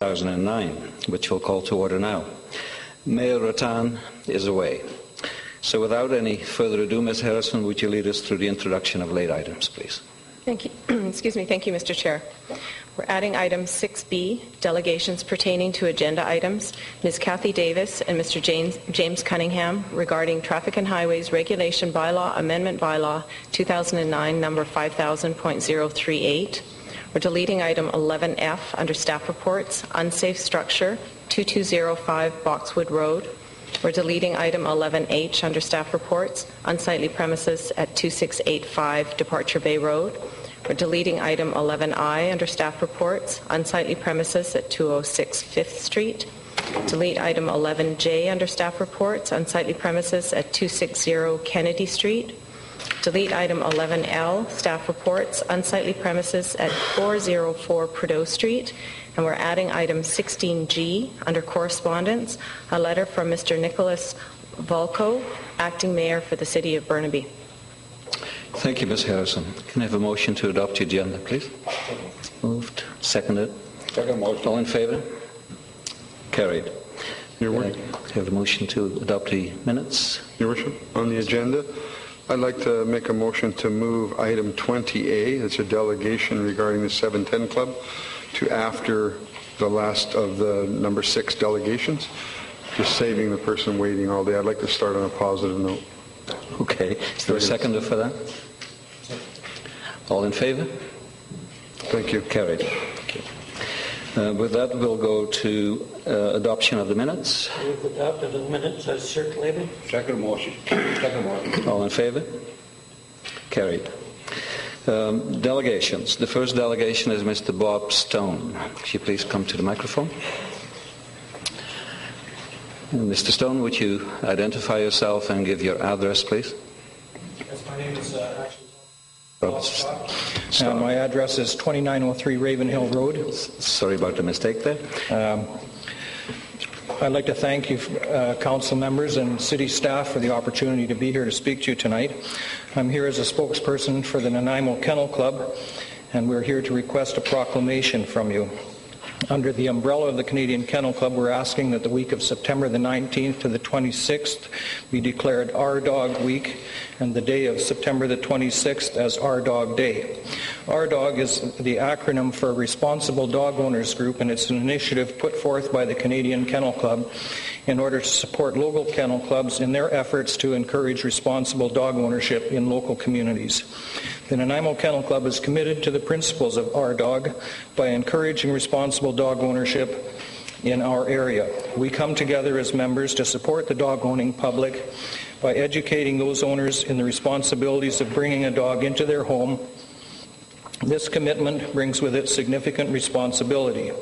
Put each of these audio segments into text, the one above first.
2009, which we'll call to order now. Mayor Rattan is away. So without any further ado, Ms. Harrison, would you lead us through the introduction of late items, please? Thank you. Excuse me. Thank you, Mr. Chair. We're adding item 6B, delegations pertaining to agenda items. Ms. Kathy Davis and Mr. James Cunningham regarding Traffic and Highways Regulation Bylaw Amendment Bylaw 2009 number 5000.038. We're deleting item 11F under staff reports, unsafe structure, 2205 Boxwood Road. We're deleting item 11H under staff reports, unsightly premises at 2685 Departure Bay Road. We're deleting item 11I under staff reports, unsightly premises at 206 5th Street. Delete item 11J under staff reports, unsightly premises at 260 Kennedy Street. Delete item 11L, staff reports, unsightly premises at 404 Prideaux Street. And we're adding item 16G under correspondence, a letter from Mr. Nicholas Volko, acting mayor for the city of Burnaby. Thank you, Ms. Harrison. Can I have a motion to adopt the agenda, please? Moved. Seconded. Second motion. All in favour? Carried. Your Worship. Have a motion to adopt the minutes? Your Worship, on the agenda, I'd like to make a motion to move item 20A, it's a delegation regarding the 710 Club, to after the last of the number 6 delegations, just saving the person waiting all day. I'd like to start on a positive note. Okay. Is there a seconder for that? All in favour? Thank you. Carried. Thank you. With that, we'll go to adoption of the minutes. We've adopted the minutes as circulated. Second motion. Second motion. All in favour? Carried. Delegations. The first delegation is Mr. Bob Stone. Could you please come to the microphone? And Mr. Stone, would you identify yourself and give your address, please? Yes, my name is actually Bob Stone. My address is 2903 Ravenhill Road. Sorry about the mistake there. I'd like to thank you, council members and city staff, for the opportunity to be here to speak to you tonight. I'm here as a spokesperson for the Nanaimo Kennel Club, and we're here to request a proclamation from you. Under the umbrella of the Canadian Kennel Club, we're asking that the week of September the 19th to the 26th be declared Our Dog Week, and the day of September the 26th as Our Dog Day. Our Dog is the acronym for Responsible Dog Owners Group, and it's an initiative put forth by the Canadian Kennel Club in order to support local kennel clubs in their efforts to encourage responsible dog ownership in local communities. The Nanaimo Kennel Club is committed to the principles of Our Dog by encouraging responsible dog ownership in our area. We come together as members to support the dog-owning public by educating those owners in the responsibilities of bringing a dog into their home. This commitment brings with it significant responsibility.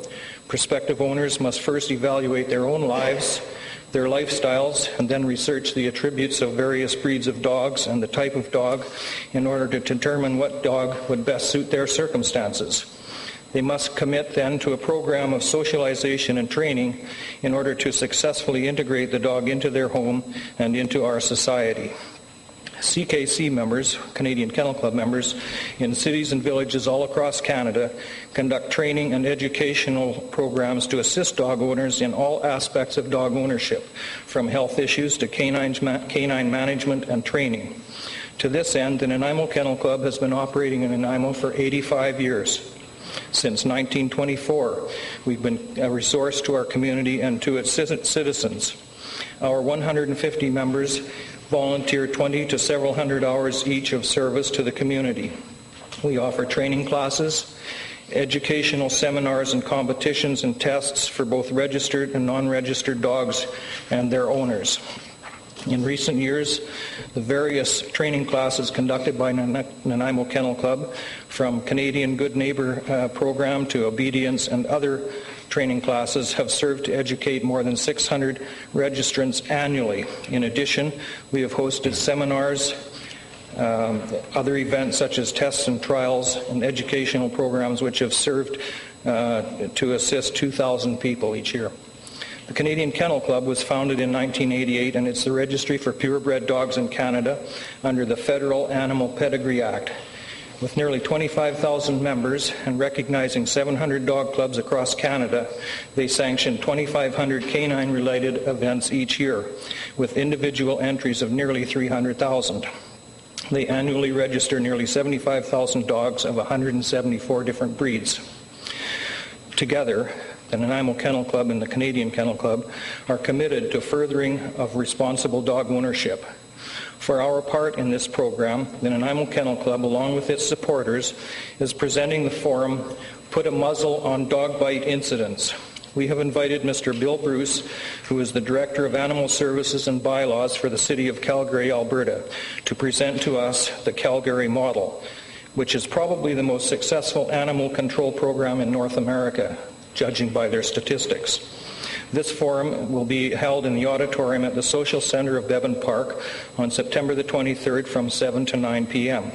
Prospective owners must first evaluate their own lives, their lifestyles, and then research the attributes of various breeds of dogs and the type of dog in order to determine what dog would best suit their circumstances. They must commit then to a program of socialization and training in order to successfully integrate the dog into their home and into our society. CKC members, Canadian Kennel Club members, in cities and villages all across Canada conduct training and educational programs to assist dog owners in all aspects of dog ownership, from health issues to canine management and training. To this end, the Nanaimo Kennel Club has been operating in Nanaimo for 85 years. Since 1924, we've been a resource to our community and to its citizens. Our 150 members volunteer 20 to several hundred hours each of service to the community. We offer training classes, educational seminars and competitions and tests for both registered and non-registered dogs and their owners. In recent years, the various training classes conducted by Nanaimo Kennel Club, from Canadian Good Neighbor program to obedience and other training classes, have served to educate more than 600 registrants annually. In addition, we have hosted seminars, other events such as tests and trials and educational programs which have served to assist 2,000 people each year. The Canadian Kennel Club was founded in 1988, and it's the registry for purebred dogs in Canada under the Federal Animal Pedigree Act. With nearly 25,000 members and recognizing 700 dog clubs across Canada, they sanction 2,500 canine-related events each year, with individual entries of nearly 300,000. They annually register nearly 75,000 dogs of 174 different breeds. Together, the Nanaimo Kennel Club and the Canadian Kennel Club are committed to furthering of responsible dog ownership. For our part in this program, the Nanaimo Kennel Club, along with its supporters, is presenting the forum, Put a Muzzle on Dog Bite Incidents. We have invited Mr. Bill Bruce, who is the Director of Animal Services and Bylaws for the City of Calgary, Alberta, to present to us the Calgary model, which is probably the most successful animal control program in North America, judging by their statistics. This forum will be held in the auditorium at the Social Centre of Bevan Park on September the 23rd from 7 to 9 p.m.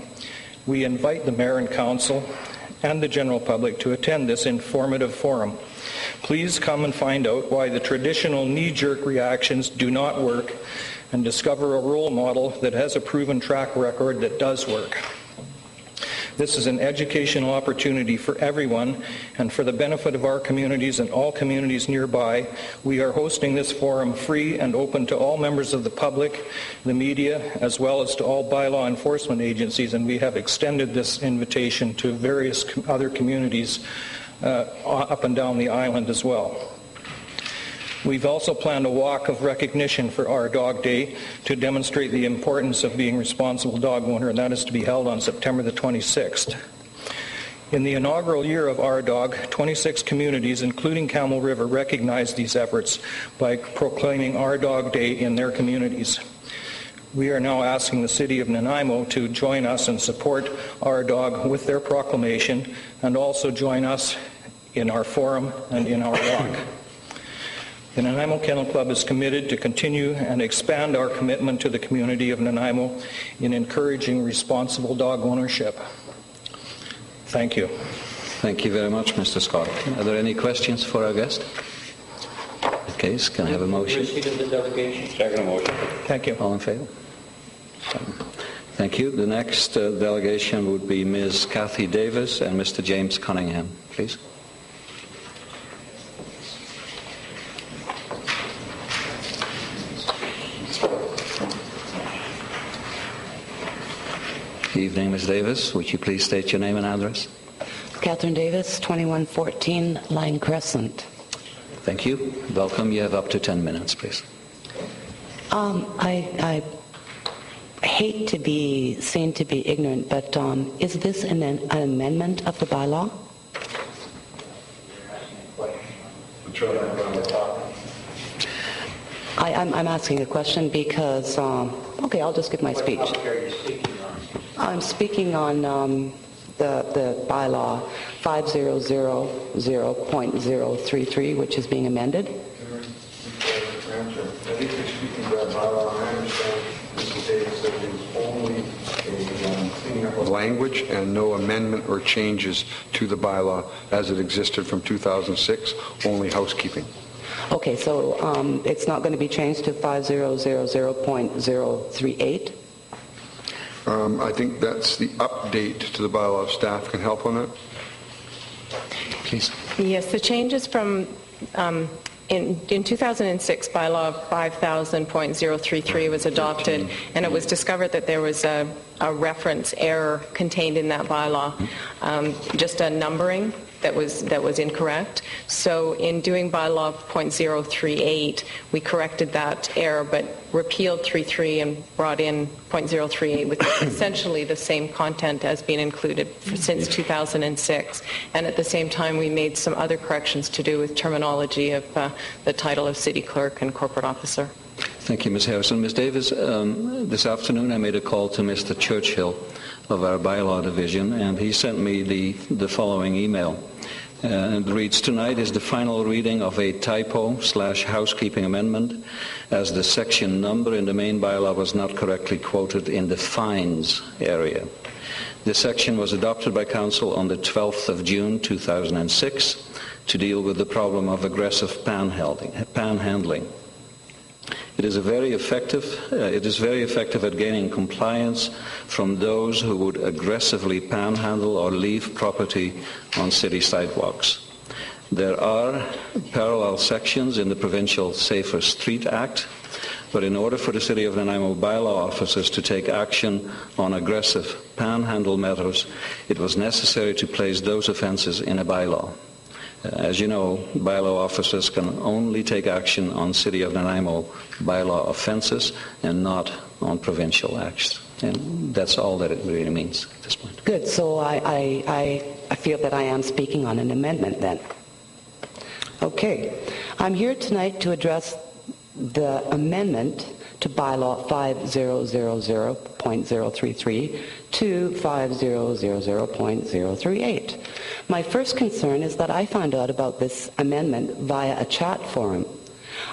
We invite the Mayor and Council and the general public to attend this informative forum. Please come and find out why the traditional knee-jerk reactions do not work and discover a role model that has a proven track record that does work. This is an educational opportunity for everyone, and for the benefit of our communities and all communities nearby, we are hosting this forum free and open to all members of the public, the media, as well as to all bylaw enforcement agencies, and we have extended this invitation to various other communities up and down the island as well. We've also planned a walk of recognition for Our Dog Day to demonstrate the importance of being a responsible dog owner, and that is to be held on September the 26th. In the inaugural year of Our Dog, 26 communities, including Camel River, recognized these efforts by proclaiming Our Dog Day in their communities. We are now asking the City of Nanaimo to join us and support Our Dog with their proclamation, and also join us in our forum and in our walk. The Nanaimo Kennel Club is committed to continue and expand our commitment to the community of Nanaimo in encouraging responsible dog ownership. Thank you. Thank you very much, Mr. Scott. Are there any questions for our guest? In that case, can I have a motion? Receipt of the delegation. Second motion. Thank you. All in favour? Thank you. The next delegation would be Ms. Kathy Davis and Mr. James Cunningham, please. Evening, Ms. Davis. Would you please state your name and address? Catherine Davis, 2114 Line Crescent. Thank you. Welcome. You have up to 10 minutes, please. I hate to be seen to be ignorant, but is this an amendment of the bylaw? I'm asking a question because, okay, I'll just give my speech. I'm speaking on the bylaw 5000.033, which is being amended. Language and no amendment or changes to the bylaw as it existed from 2006, only housekeeping. Okay, so it's not going to be changed to 5000.038? I think that's the update to the bylaw. If staff can help on that. Please. Yes, the changes from in 2006, bylaw 5000.033 was adopted, and it was discovered that there was a reference error contained in that bylaw, just a numbering that was incorrect. So in doing bylaw .038, we corrected that error, but repealed 33 and brought in .038 with essentially the same content as being included since 2006. And at the same time, we made some other corrections to do with terminology of the title of city clerk and corporate officer. Thank you, Ms. Harrison. Ms. Davis, this afternoon I made a call to Mr. Churchill of our bylaw division, and he sent me the following email. It reads, tonight is the final reading of a typo/housekeeping amendment, as the section number in the main bylaw was not correctly quoted in the fines area. This section was adopted by Council on the 12th of June 2006 to deal with the problem of aggressive panhandling. It is very effective at gaining compliance from those who would aggressively panhandle or leave property on city sidewalks. There are parallel sections in the provincial Safer Street Act, but in order for the City of Nanaimo bylaw officers to take action on aggressive panhandle matters, it was necessary to place those offences in a bylaw. As you know, bylaw officers can only take action on City of Nanaimo bylaw offences and not on provincial acts. And that's all that it really means at this point. Good. So I feel that I am speaking on an amendment then. Okay. I'm here tonight to address the amendment to bylaw 5000.033 to 5000.038. My first concern is that I found out about this amendment via a chat forum.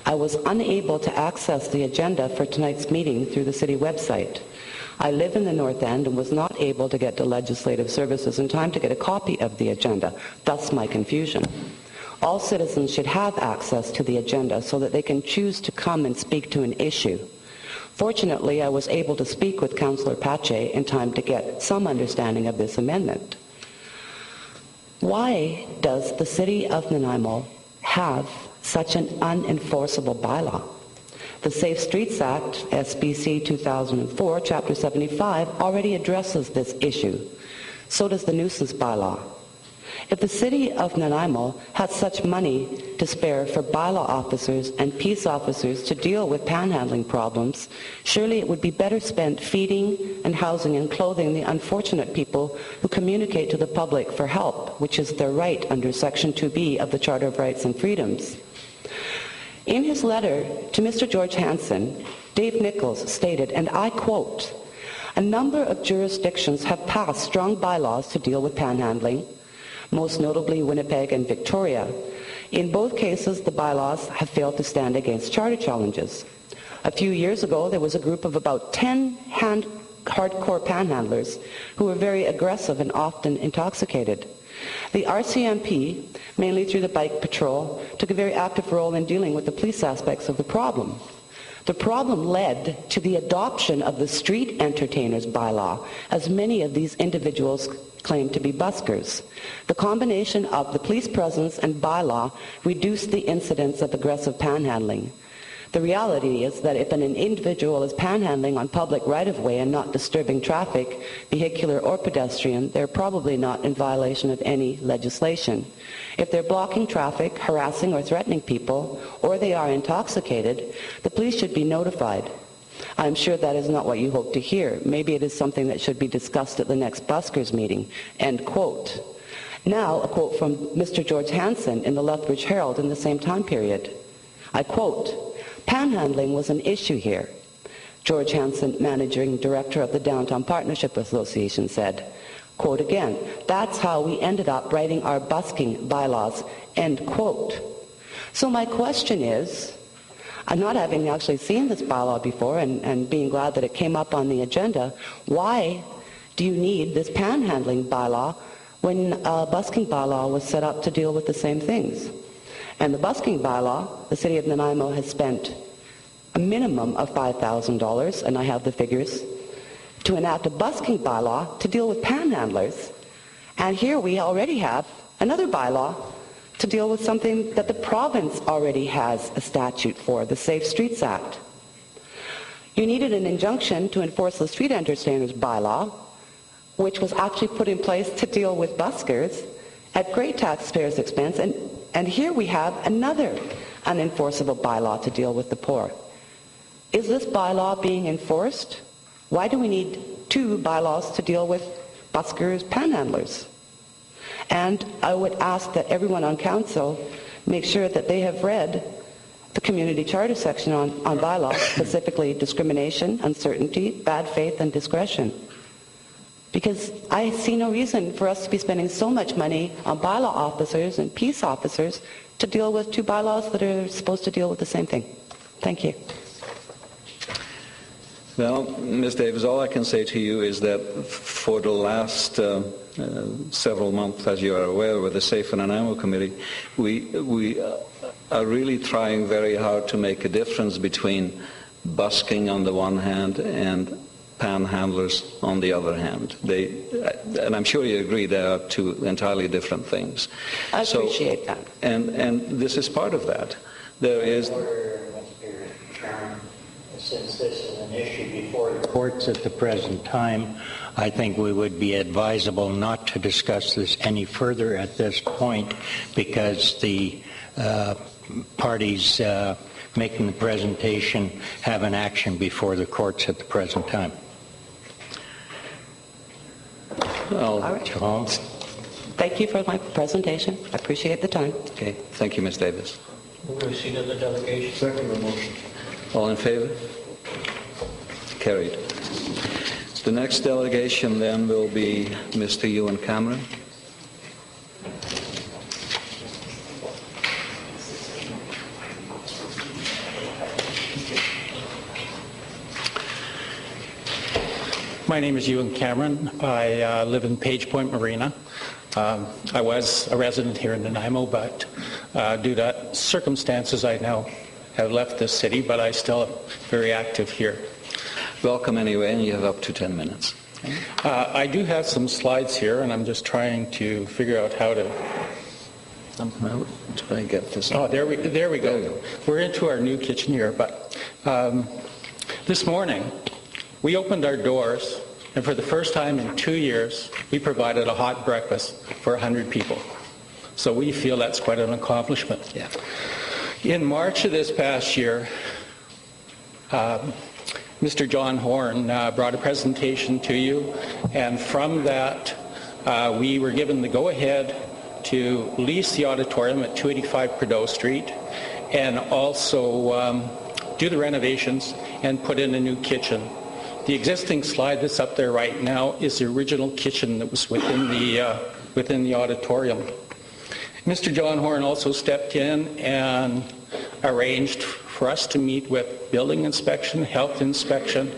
I was unable to access the agenda for tonight's meeting through the city website. I live in the North End and was not able to get to Legislative Services in time to get a copy of the agenda, thus my confusion. All citizens should have access to the agenda so that they can choose to come and speak to an issue. Fortunately, I was able to speak with Councillor Pache in time to get some understanding of this amendment. Why does the City of Nanaimo have such an unenforceable bylaw? The Safe Streets Act, SBC 2004, Chapter 75, already addresses this issue. So does the nuisance bylaw. If the City of Nanaimo had such money to spare for bylaw officers and peace officers to deal with panhandling problems, surely it would be better spent feeding and housing and clothing the unfortunate people who communicate to the public for help, which is their right under Section 2B of the Charter of Rights and Freedoms. In his letter to Mr. George Hansen, Dave Nichols stated, and I quote, "A number of jurisdictions have passed strong bylaws to deal with panhandling, most notably Winnipeg and Victoria. In both cases, the bylaws have failed to stand against charter challenges. A few years ago, there was a group of about 10 hardcore panhandlers who were very aggressive and often intoxicated. The RCMP, mainly through the bike patrol, took a very active role in dealing with the police aspects of the problem. The problem led to the adoption of the street entertainers bylaw, as many of these individuals claim to be buskers. The combination of the police presence and bylaw reduced the incidence of aggressive panhandling. The reality is that if an individual is panhandling on public right-of-way and not disturbing traffic, vehicular or pedestrian, they're probably not in violation of any legislation. If they're blocking traffic, harassing or threatening people, or they are intoxicated, the police should be notified. I'm sure that is not what you hope to hear. Maybe it is something that should be discussed at the next buskers meeting." End quote. Now, a quote from Mr. George Hansen in the Lethbridge Herald in the same time period. I quote, "Panhandling was an issue here." George Hansen, managing director of the Downtown Partnership Association, said, quote again, "That's how we ended up writing our busking bylaws," end quote. So my question is, I'm not having actually seen this bylaw before and being glad that it came up on the agenda, why do you need this panhandling bylaw when a busking bylaw was set up to deal with the same things? And the busking bylaw, the City of Nanaimo has spent a minimum of $5,000, and I have the figures, to enact a busking bylaw to deal with panhandlers. And here we already have another bylaw to deal with something that the province already has a statute for, the Safe Streets Act. You needed an injunction to enforce the street entertainers bylaw, which was actually put in place to deal with buskers at great taxpayers' expense, and here we have another unenforceable bylaw to deal with the poor. Is this bylaw being enforced? Why do we need two bylaws to deal with buskers, panhandlers? And I would ask that everyone on council make sure that they have read the community charter section on bylaws, specifically discrimination, uncertainty, bad faith, and discretion. Because I see no reason for us to be spending so much money on bylaw officers and peace officers to deal with two bylaws that are supposed to deal with the same thing. Thank you. Well, Ms. Davis, all I can say to you is that for the last several months, as you are aware, with the Safe Nanaimo Committee, we are really trying very hard to make a difference between busking on the one hand and panhandlers on the other hand. And I'm sure you agree they are two entirely different things. I appreciate that. And this is part of that. There is... Mr. Chairman, since this is an issue before the courts at the present time, I think we would be advisable not to discuss this any further at this point, because the parties making the presentation have an action before the courts at the present time. All right. Holmes. Thank you for my presentation. I appreciate the time. Okay, thank you, Ms. Davis. Move to receipt of the delegation. Second the motion. All in favor? Carried. The next delegation then will be Mr. Ewan Cameron. My name is Ewan Cameron. I live in Page Point Marina. I was a resident here in Nanaimo, but due to circumstances, I now have left this city, but I still am very active here. Welcome anyway, and you have up to 10 minutes. I do have some slides here, and I'm just trying to figure out how to... Well, do I get this? Oh, there we go. There we go. We're into our new kitchen here, but this morning we opened our doors, and for the first time in 2 years, we provided a hot breakfast for 100 people. So we feel that's quite an accomplishment. Yeah. In March of this past year, Mr. John Horn brought a presentation to you, and from that we were given the go-ahead to lease the auditorium at 285 Prideaux Street and also do the renovations and put in a new kitchen. The existing slide that's up there right now is the original kitchen that was within the auditorium. Mr. John Horn also stepped in and arranged for us to meet with building inspection, health inspection,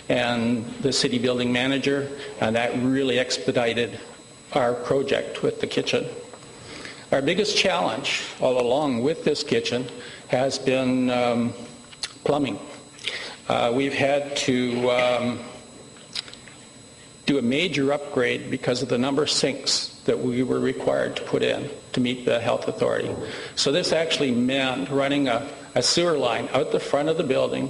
and the city building manager, and that really expedited our project with the kitchen. Our biggest challenge all along with this kitchen has been plumbing. We've had to do a major upgrade because of the number of sinks that we were required to put in to meet the health authority. So this actually meant running a sewer line out the front of the building,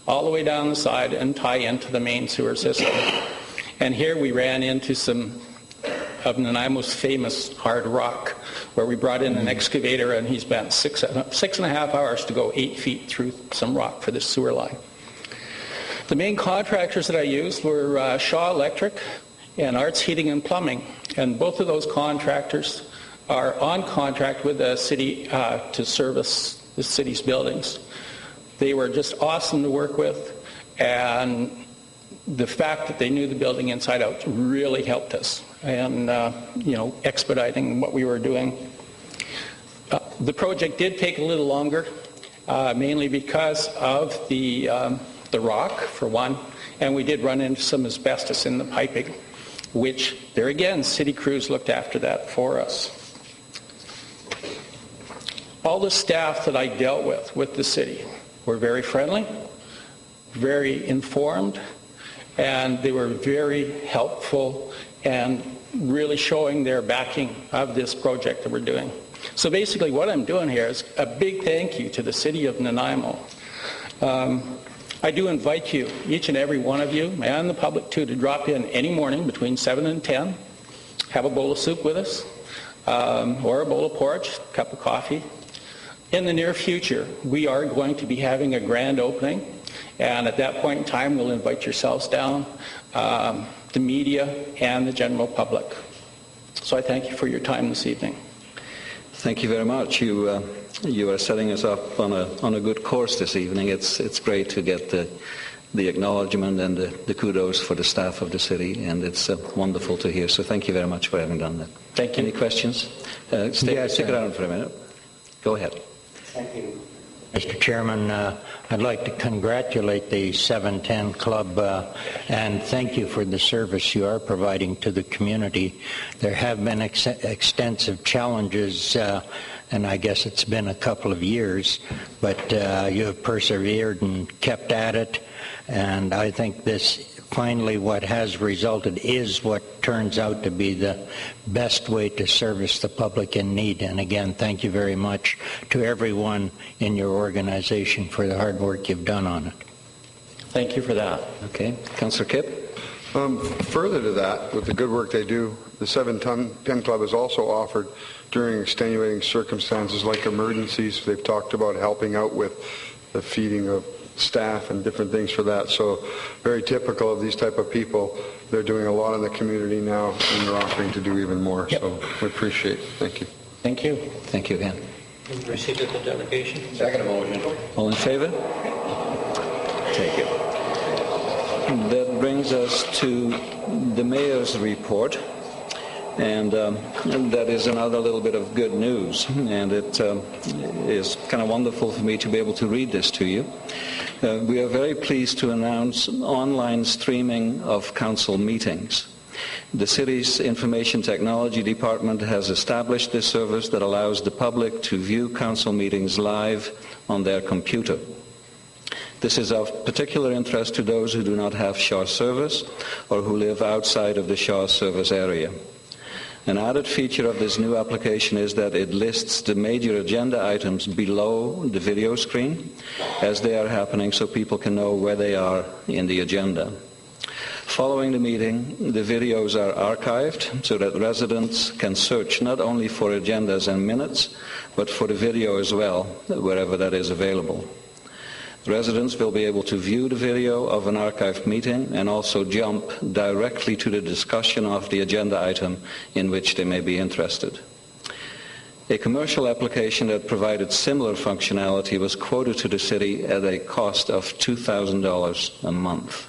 all the way down the side, and tie into the main sewer system. And here we ran into some of Nanaimo's famous hard rock, where we brought in an excavator, and he spent six and a half hours to go 8 feet through some rock for this sewer line. The main contractors that I used were Shaw Electric and Arts Heating and Plumbing, and both of those contractors are on contract with the city to service the city's buildings. They were just awesome to work with, and the fact that they knew the building inside out really helped us, and expediting what we were doing. The project did take a little longer, mainly because of the rock, for one, and we did run into some asbestos in the piping, which, there again, city crews looked after that for us. All the staff that I dealt with the city were very friendly, very informed, and they were very helpful and really showing their backing of this project that we're doing. So basically what I'm doing here is a big thank you to the city of Nanaimo. I do invite you, each and every one of you, and the public too, to drop in any morning between 7 and 10, have a bowl of soup with us, or a bowl of porridge, a cup of coffee. In the near future, we are going to be having a grand opening, and at that point in time, we'll invite yourselves down, the media, and the general public. So I thank you for your time this evening. Thank you very much. You are setting us up on a good course this evening. It's great to get the acknowledgement and the kudos for the staff of the city, and it's wonderful to hear. So thank you very much for having done that. Thank you. Any questions? Stick around for a minute. Go ahead. Thank you. Mr. Chairman, I'd like to congratulate the 710 Club and thank you for the service you are providing to the community. There have been extensive challenges and I guess it's been a couple of years, but you have persevered and kept at it, and I think this finally what has resulted is what turns out to be the best way to service the public in need. And again, thank you very much to everyone in your organization for the hard work you've done on it. Thank you for that. Okay. Councillor Kipp? Further to that, with the good work they do, the 710 Club is also offered during extenuating circumstances like emergencies. They've talked about helping out with the feeding of staff and different things for that. So very typical of these type of people. They're doing a lot in the community now, and they're offering to do even more. Yep. So we appreciate it. Thank you. Thank you. Thank you again. Move receipt of the delegation. Second motion. All in favor? Thank you. That brings us to the Mayor's report. And that is another little bit of good news, and it is kind of wonderful for me to be able to read this to you. We are very pleased to announce online streaming of council meetings. The city's Information Technology Department has established this service that allows the public to view council meetings live on their computer. This is of particular interest to those who do not have Shaw service or who live outside of the Shaw service area. An added feature of this new application is that it lists the major agenda items below the video screen as they are happening, so people can know where they are in the agenda. Following the meeting, the videos are archived so that residents can search not only for agendas and minutes, but for the video as well, wherever that is available. Residents will be able to view the video of an archived meeting and also jump directly to the discussion of the agenda item in which they may be interested. A commercial application that provided similar functionality was quoted to the city at a cost of $2,000 a month.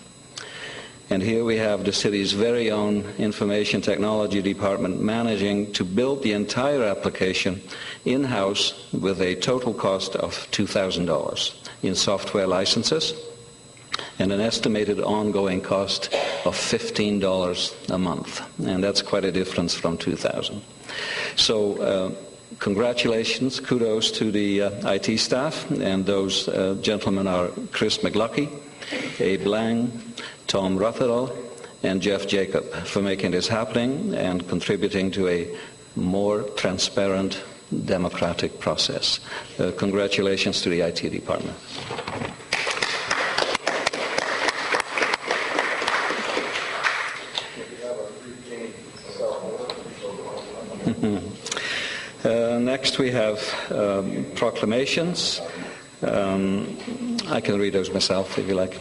And here we have the city's very own Information Technology Department managing to build the entire application in-house with a total cost of $2,000 in software licenses and an estimated ongoing cost of $15 a month. And that's quite a difference from $2,000. So congratulations, kudos to the IT staff, and those gentlemen are Chris McLucky, Abe Lang, Tom Rutherall, and Jeff Jacob for making this happening and contributing to a more transparent, democratic process. Congratulations to the IT department. Next we have proclamations. I can read those myself if you like.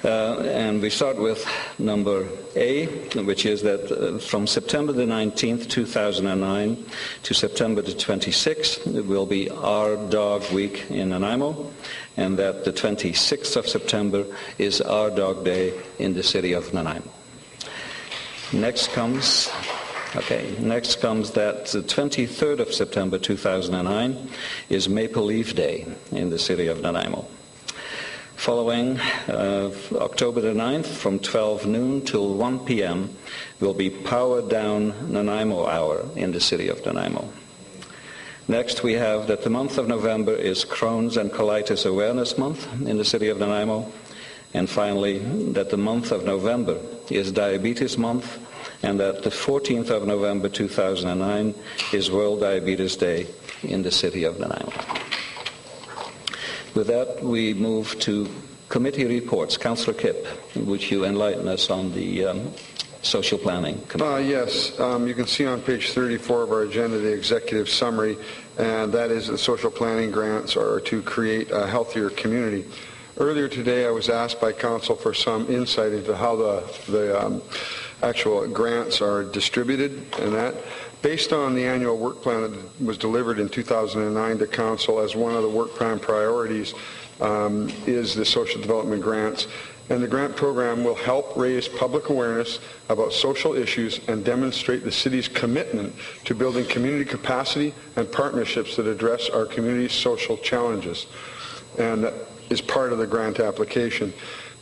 And we start with number A, which is that from September the 19th, 2009 to September the 26th, it will be Our Dog Week in Nanaimo, and that the 26th of September is Our Dog Day in the city of Nanaimo. Next comes that the 23rd of September 2009 is Maple Leaf Day in the city of Nanaimo. Following October the 9th from 12 noon till 1 p.m. will be Power Down Nanaimo Hour in the city of Nanaimo. Next we have that the month of November is Crohn's and Colitis Awareness Month in the city of Nanaimo. And finally, that the month of November is Diabetes Month, and that the 14th of November 2009 is World Diabetes Day in the city of Nanaimo. With that, we move to committee reports. Councillor Kipp, would you enlighten us on the social planning committee? Yes. You can see on page 34 of our agenda the executive summary, and that is the social planning grants are to create a healthier community. Earlier today, I was asked by council for some insight into how the actual grants are distributed, and that based on the annual work plan that was delivered in 2009 to council as one of the work plan priorities is the social development grants. And the grant program will help raise public awareness about social issues and demonstrate the city's commitment to building community capacity and partnerships that address our community's social challenges. And that is part of the grant application.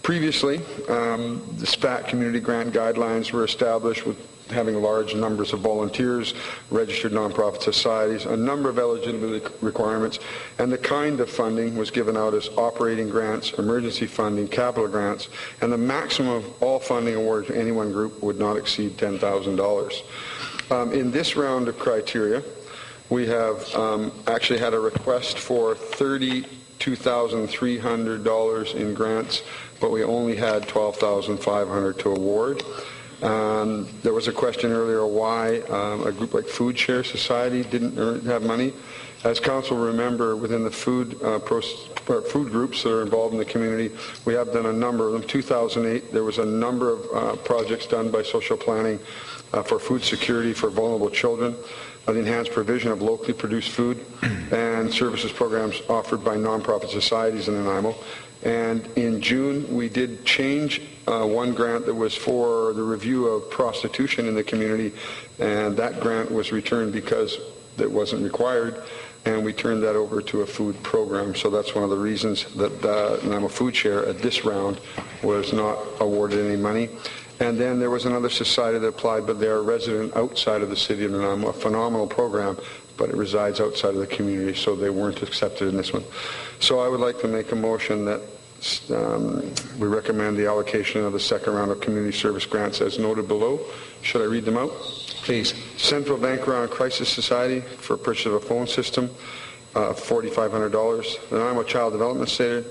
Previously, the SPAC community grant guidelines were established with having large numbers of volunteers, registered nonprofit societies, a number of eligibility requirements, and the kind of funding was given out as operating grants, emergency funding, capital grants, and the maximum of all funding awarded to any one group would not exceed $10,000. In this round of criteria, we have actually had a request for $32,300 in grants, but we only had $12,500 to award. There was a question earlier why a group like Food Share Society didn't have money. As council remember, within the food groups that are involved in the community, we have done a number of them. 2008, there was a number of projects done by social planning for food security for vulnerable children, the enhanced provision of locally produced food, and services programs offered by nonprofit societies in Nanaimo. And in June, we did change one grant that was for the review of prostitution in the community, and that grant was returned because it wasn't required, and we turned that over to a food program. So that's one of the reasons that Nanaimo Food Share at this round was not awarded any money. And then there was another society that applied, but they're a resident outside of the city of Nanaimo, a phenomenal program, but it resides outside of the community, so they weren't accepted in this one. So I would like to make a motion that we recommend the allocation of the second round of community service grants as noted below. Should I read them out? Please. Central Bankround Crisis Society for purchase of a phone system, $4,500. The Nanaimo Child Development Center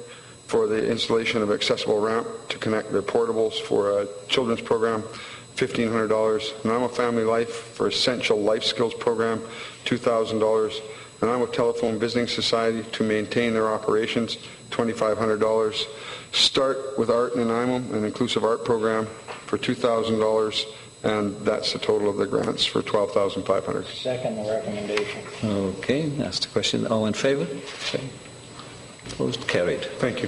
for the installation of accessible ramp to connect their portables for a children's program, $1,500. Nanaimo Family Life for Essential Life Skills Program, $2,000. Nanaimo Telephone Visiting Society to maintain their operations, $2,500. Start with Art in Nanaimo, an inclusive art program, for $2,000, and that's the total of the grants for $12,500. Second the recommendation. Okay, that's the question. All in favour? Okay. Opposed? Carried. Thank you.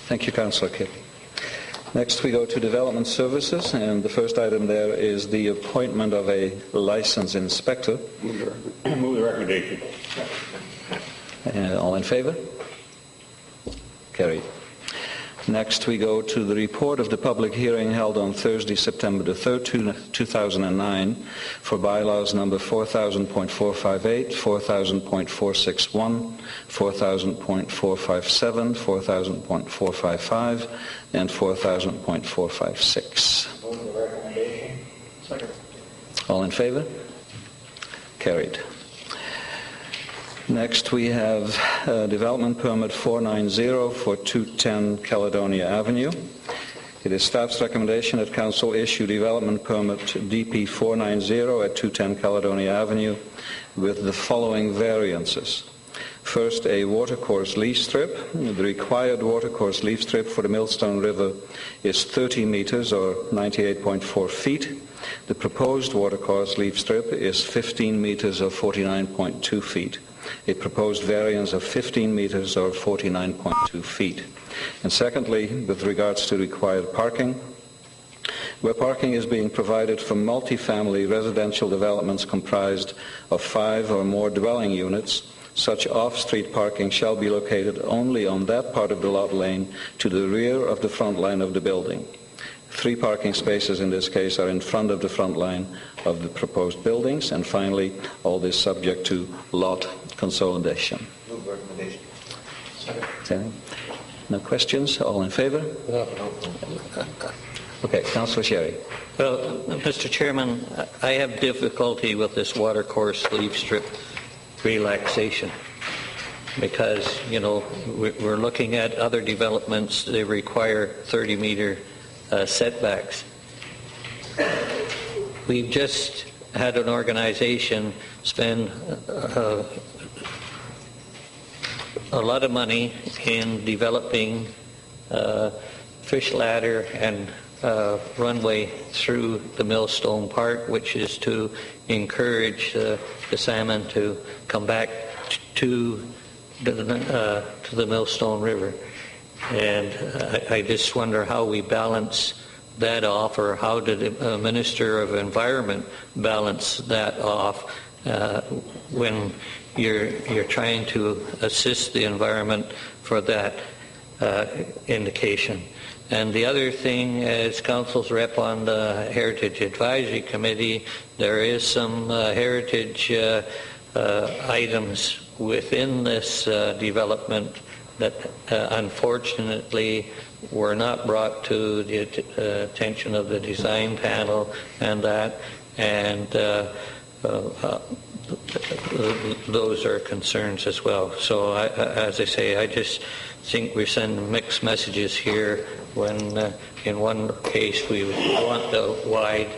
Thank you, Councillor Kidd. Next we go to Development Services, and the first item there is the appointment of a license inspector. Move the recommendation. All in favour? Carried. Next we go to the report of the public hearing held on Thursday, September the 3rd, 2009 for bylaws number 4000.458, 4000.461, 4000.457, 4000.455, and 4000.456. Move the recommendation. Second. All in favour? Carried. Next we have development permit 490 for 210 Caledonia Avenue. It is staff's recommendation that council issue development permit DP 490 at 210 Caledonia Avenue with the following variances. First, a watercourse leaf strip. The required watercourse leaf strip for the Millstone River is 30 meters or 98.4 feet. The proposed watercourse leaf strip is 15 meters or 49.2 feet. A proposed variance of 15 meters or 49.2 feet. And secondly, with regards to required parking, where parking is being provided for multifamily residential developments comprised of 5 or more dwelling units, such off-street parking shall be located only on that part of the lot lane to the rear of the front line of the building. 3 parking spaces in this case are in front of the front line of the proposed buildings. And finally, all this subject to lot consolidation. Move the recommendation. Okay. No questions? All in favour? Okay, Councillor Sherry. Well, Mr. Chairman, I have difficulty with this watercourse leaf strip relaxation because, you know, we're looking at other developments. They require 30-meter setbacks. We've just had an organization spend a lot of money in developing fish ladder and runway through the Millstone Park, which is to encourage the salmon to come back to the Millstone River. And I just wonder how we balance that off, or how did the Minister of Environment balance that off when you're trying to assist the environment for that indication. And the other thing, as Council's rep on the Heritage Advisory Committee, there is some heritage items within this development that unfortunately were not brought to the attention of the design panel and that, and those are concerns as well. So as I say, I just think we send mixed messages here when in one case we want the wide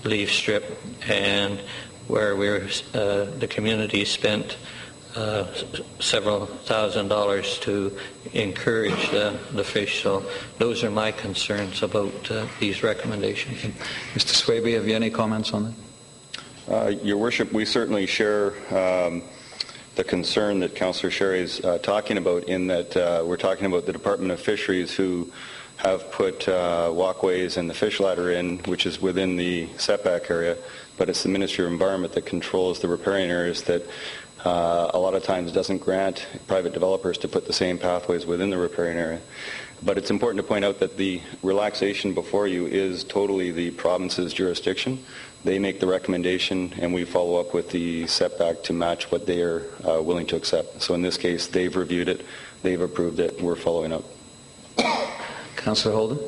leaf strip, and where the community spent several $1,000s to encourage the fish. So those are my concerns about these recommendations. Mr. Swaby, have you any comments on that? Your Worship, we certainly share the concern that Councillor Sherry is talking about, in that we're talking about the Department of Fisheries, who have put walkways and the fish ladder in, which is within the setback area, but it's the Ministry of Environment that controls the riparian areas that a lot of times doesn't grant private developers to put the same pathways within the riparian area. But it's important to point out that the relaxation before you is totally the province's jurisdiction. They make the recommendation, and we follow up with the setback to match what they are willing to accept. So in this case, they've reviewed it, they've approved it, we're following up. Councillor Holden?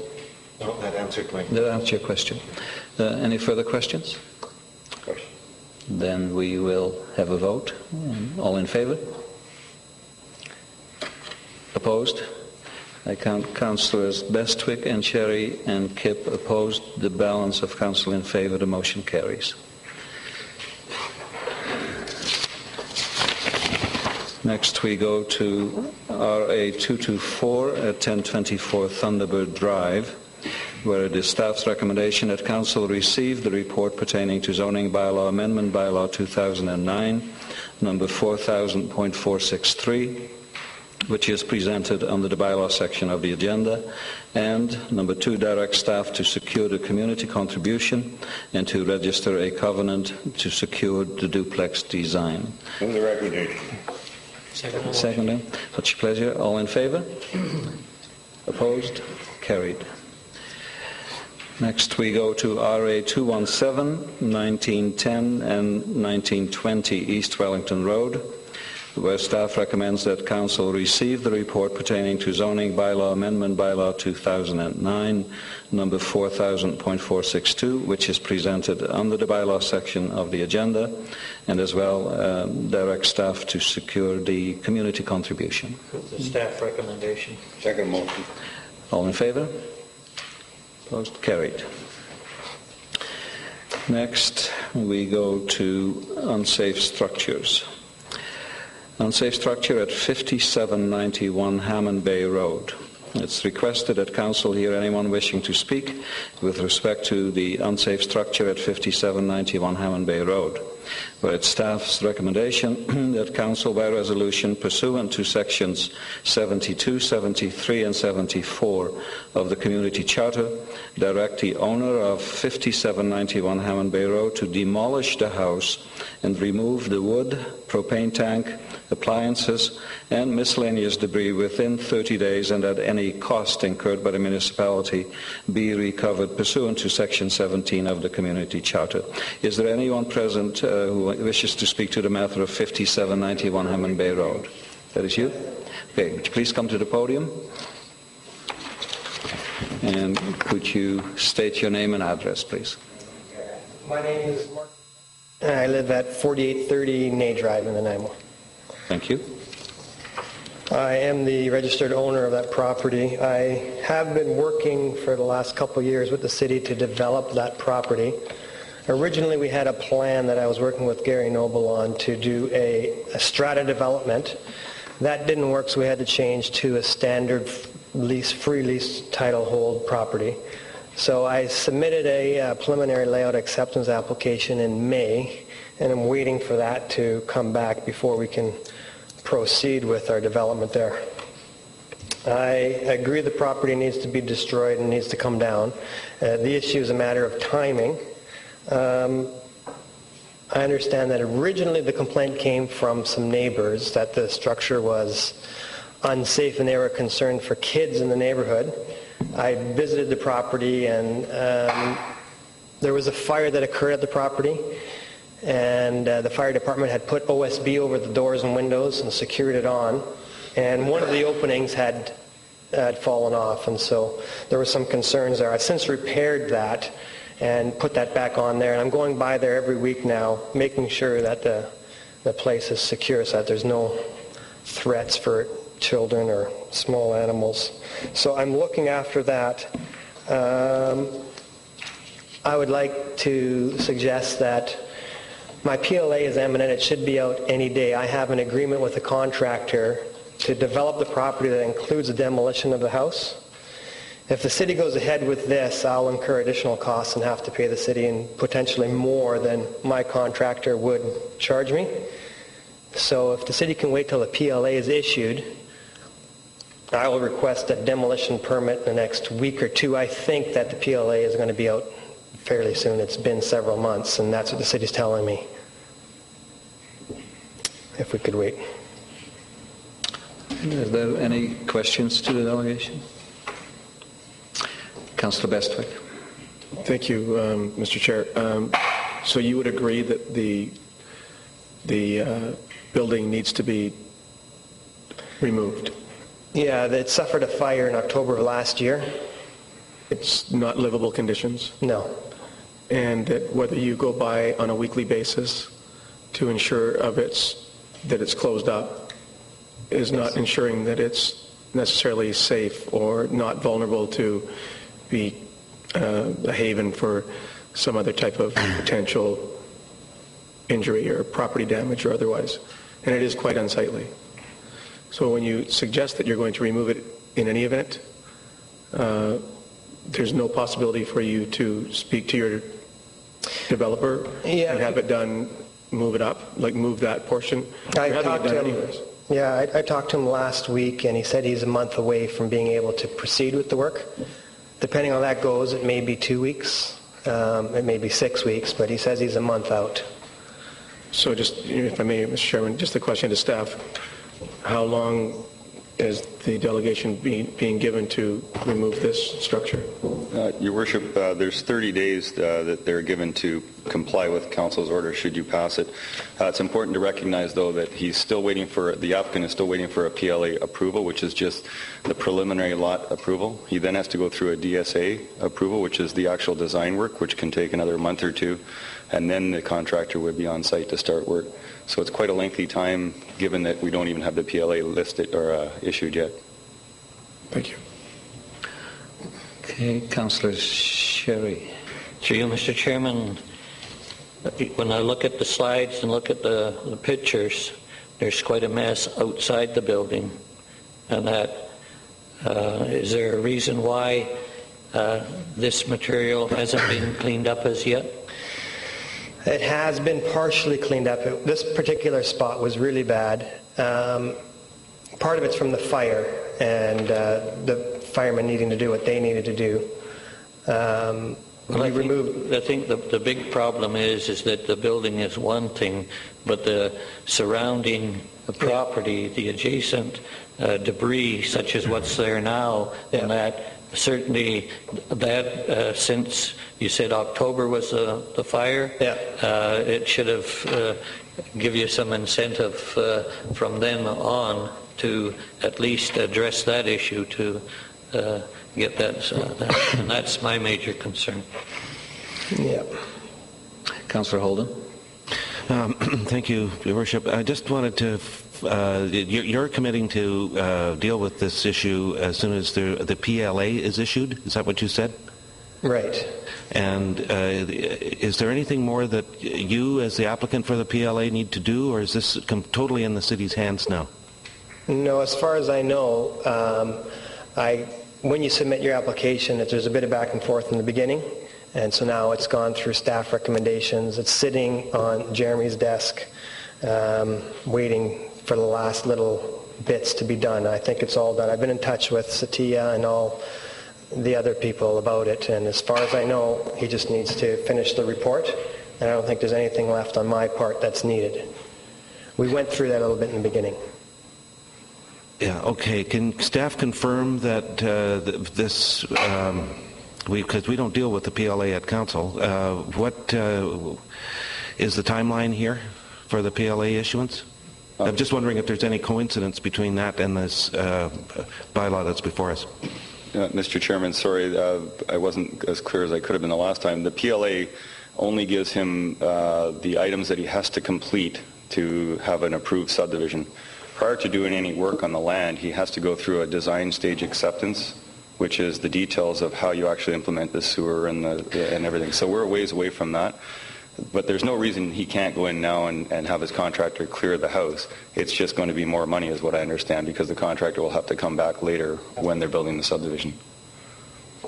No, that answered my That answered your question. Any further questions? Then we will have a vote. All in favour? Opposed? I count Councillors Bestwick and Sherry and Kipp opposed. The balance of council in favour. The motion carries. Next we go to RA 224 at 1024 Thunderbird Drive, where it is staff's recommendation that council receive the report pertaining to zoning bylaw amendment bylaw 2009, number 4000.463, which is presented under the bylaw section of the agenda, and number 2, direct staff to secure the community contribution and to register a covenant to secure the duplex design. Move the recommendation. Second. Such pleasure. All in favour? Opposed? Carried. Next we go to RA 217, 1910 and 1920 East Wellington Road, where staff recommends that council receive the report pertaining to zoning bylaw amendment bylaw 2009, number 4000.462, which is presented under the bylaw section of the agenda, and as well direct staff to secure the community contribution. The staff recommendation. Second motion. All in favour? Opposed? Carried. Next, we go to unsafe structures. Unsafe structure at 5791 Hammond Bay Road. It's requested that council hear anyone wishing to speak with respect to the unsafe structure at 5791 Hammond Bay Road, where it's staff's recommendation that council by resolution pursuant to sections 72, 73 and 74 of the Community Charter direct the owner of 5791 Hammond Bay Road to demolish the house and remove the wood, propane tank, appliances and miscellaneous debris within 30 days, and that any cost incurred by the municipality be recovered pursuant to section 17 of the Community Charter. Is there anyone present who wishes to speak to the matter of 5791 Hammond Bay Road? That is you? Okay, would you please come to the podium? And could you state your name and address, please? My name is Mark. I live at 4830 Nay Drive in Nanaimo. Thank you. I am the registered owner of that property. I have been working for the last couple of years with the city to develop that property. Originally, we had a plan that I was working with Gary Noble on to do a strata development. That didn't work, so we had to change to a standard free lease title hold property. So I submitted a preliminary layout acceptance application in May, and I'm waiting for that to come back before we can proceed with our development there. I agree the property needs to be destroyed and needs to come down. The issue is a matter of timing. I understand that originally the complaint came from some neighbors that the structure was unsafe and they were concerned for kids in the neighborhood. I visited the property, and there was a fire that occurred at the property, and the fire department had put OSB over the doors and windows and secured it on, and one of the openings had fallen off, and so there were some concerns there. I've since repaired that and put that back on there, and I'm going by there every week now, making sure that the place is secure so that there's no threats for children or small animals. So I'm looking after that. I would like to suggest that my PLA is imminent. It should be out any day. I have an agreement with the contractor to develop the property that includes the demolition of the house. If the city goes ahead with this, I'll incur additional costs and have to pay the city, and potentially more than my contractor would charge me. So if the city can wait till the PLA is issued, I will request a demolition permit in the next week or two. I think that the PLA is going to be out fairly soon. It's been several months, and that's what the city's telling me. If we could wait. Is there any questions to the delegation? Councillor Bestwick. Thank you, Mr. Chair. So you would agree that the building needs to be removed? Yeah, it suffered a fire in October of last year. It's not livable conditions? No. And that whether you go by on a weekly basis to ensure that it's closed up is not ensuring that it's necessarily safe or not vulnerable to be a haven for some other type of potential injury or property damage or otherwise. And it is quite unsightly. So when you suggest that you're going to remove it in any event, there's no possibility for you to speak to your developer and have it done, move it up, like move that portion? I talked to him last week, and he said he's a month away from being able to proceed with the work. Depending on how that goes, it may be 2 weeks, it may be 6 weeks, but he says he's a month out. So just, if I may, Mr. Chairman, just a question to staff. How long is the delegation being given to remove this structure? Your Worship, there's 30 days that they're given to comply with Council's order should you pass it. It's important to recognize, though, that the applicant is still waiting for a PLA approval, which is just the preliminary lot approval. He then has to go through a DSA approval, which is the actual design work, which can take another month or two, and then the contractor would be on site to start work. So it's quite a lengthy time, given that we don't even have the PLA listed or issued yet. Thank you. Okay, Councillor Sherry. Through you, Mr. Chairman, when I look at the slides and look at the pictures, there's quite a mess outside the building. And that, is there a reason why this material hasn't been cleaned up as yet? It has been partially cleaned up. This particular spot was really bad. Part of it's from the fire and the firemen needing to do what they needed to do. I think the big problem is that the building is one thing, but the surrounding property, the adjacent debris, such as what's there now, and that certainly that since you said October was the fire, it should have give you some incentive from then on to at least address that issue to get that, and that's my major concern. Yeah. Councillor Holden. Thank you, Your Worship. I just wanted to, you're committing to deal with this issue as soon as the PLA is issued? Is that what you said? Right. And is there anything more that you, as the applicant for the PLA, need to do, or is this totally in the city's hands now? No, as far as I know, when you submit your application, there's a bit of back and forth in the beginning, and so now it's gone through staff recommendations. It's sitting on Jeremy's desk, waiting for the last little bits to be done. I think it's all done. I've been in touch with Satya and all the other people about it, and as far as I know, he just needs to finish the report, and I don't think there's anything left on my part that's needed. We went through that a little bit in the beginning. Yeah, okay. Can staff confirm that this, because we don't deal with the PLA at council, what is the timeline here for the PLA issuance? I'm just wondering if there's any coincidence between that and this bylaw that's before us. Mr. Chairman, sorry, I wasn't as clear as I could have been the last time. The PLA only gives him the items that he has to complete to have an approved subdivision. Prior to doing any work on the land, he has to go through a design stage acceptance, which is the details of how you actually implement the sewer and everything. So we're a ways away from that. But there's no reason he can't go in now and have his contractor clear the house. It's just going to be more money is what I understand, because the contractor will have to come back later when they're building the subdivision.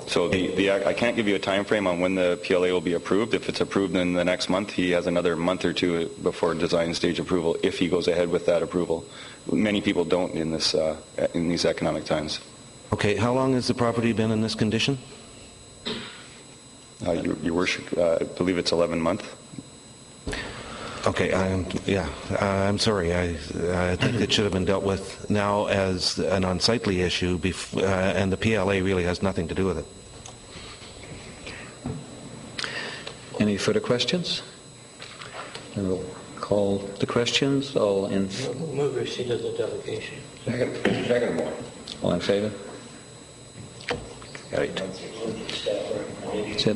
So I can't give you a time frame on when the PLA will be approved. If it's approved in the next month, he has another month or two before design stage approval if he goes ahead with that approval. Many people don't in these economic times. Okay, how long has the property been in this condition? Your Worship, I believe it's 11 months. Okay, I'm sorry. I think it should have been dealt with now as an unsightly issue, and the PLA really has nothing to do with it. Any further questions? I will call the questions. All in Move receipt of the delegation. Second one. All in favour? Carried.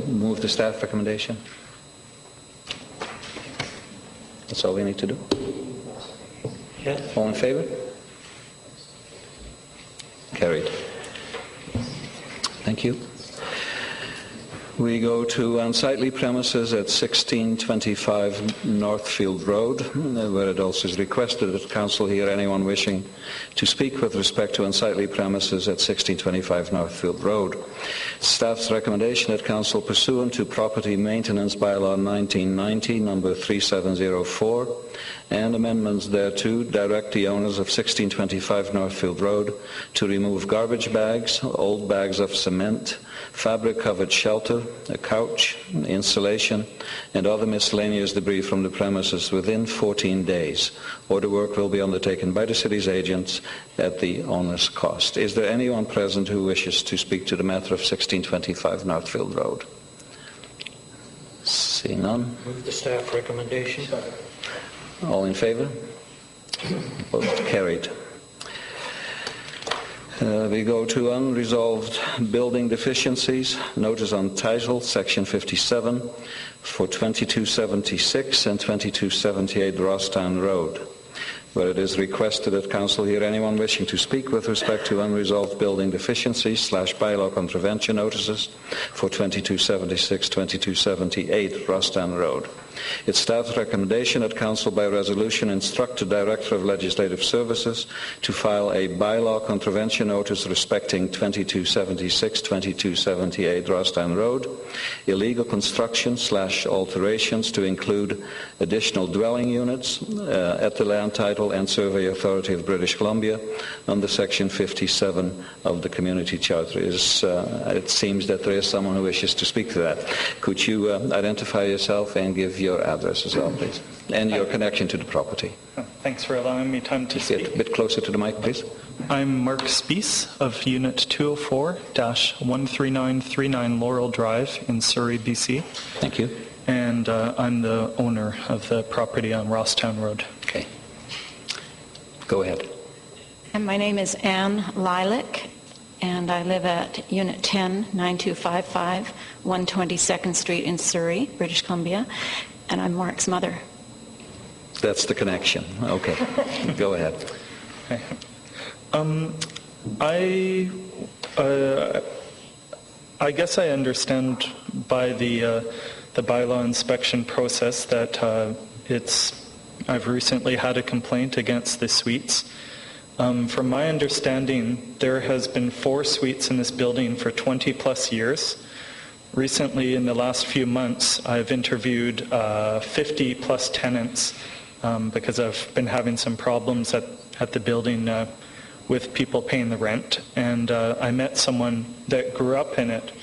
Move the staff recommendation. That's all we need to do. Yeah. All in favour? Carried. Thank you. We go to unsightly premises at 1625 Northfield Road, where it also is requested that Council hear anyone wishing to speak with respect to unsightly premises at 1625 Northfield Road. Staff's recommendation that Council, pursuant to Property Maintenance Bylaw 1990, number 3704, and amendments thereto, direct the owners of 1625 Northfield Road to remove garbage bags, old bags of cement, fabric-covered shelter, a couch, insulation, and other miscellaneous debris from the premises within 14 days, or the work will be undertaken by the city's agents at the owner's cost. Is there anyone present who wishes to speak to the matter of 1625 Northfield Road? See none. Move the staff recommendation. All in favour? Vote carried. We go to unresolved building deficiencies. Notice on title, section 57, for 2276 and 2278 Rosstown Road, where it is requested that Council hear anyone wishing to speak with respect to unresolved building deficiencies / bylaw contravention notices for 2276, 2278 Rosstown Road. It's staff's recommendation that Council by resolution instruct the Director of Legislative Services to file a bylaw contravention notice respecting 2276, 2278 Rosstown Road, illegal construction / alterations to include additional dwelling units at the land title and Survey Authority of British Columbia under Section 57 of the Community Charter. It seems that there is someone who wishes to speak to that. Could you identify yourself and give your address as well, please, and your connection to the property? Thanks for allowing me time to speak. Get a bit closer to the mic, please. I'm Mark Spees of Unit 204-13939 Laurel Drive in Surrey, BC. Thank you. And I'm the owner of the property on Rosstown Road. Okay. Go ahead. And my name is Anne Lilac, and I live at Unit 10-9255, 122nd Street in Surrey, British Columbia, and I'm Mark's mother. That's the connection. Okay. Go ahead. Okay. I guess I understand by the bylaw inspection process that I've recently had a complaint against the suites. From my understanding, there has been 4 suites in this building for 20 plus years. Recently, in the last few months, I've interviewed 50 plus tenants because I've been having some problems at the building with people paying the rent. And I met someone that grew up in it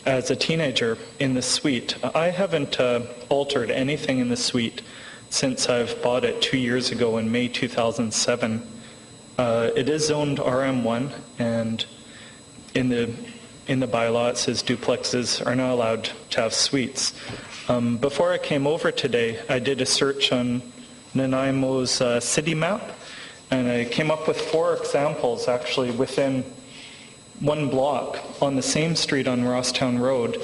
as a teenager in the suite. I haven't altered anything in the suite since I've bought it 2 years ago in May 2007. It is zoned RM1, and in the bylaw it says duplexes are not allowed to have suites. Before I came over today, I did a search on Nanaimo's city map, and I came up with 4 examples actually within one block on the same street on Rosstown Road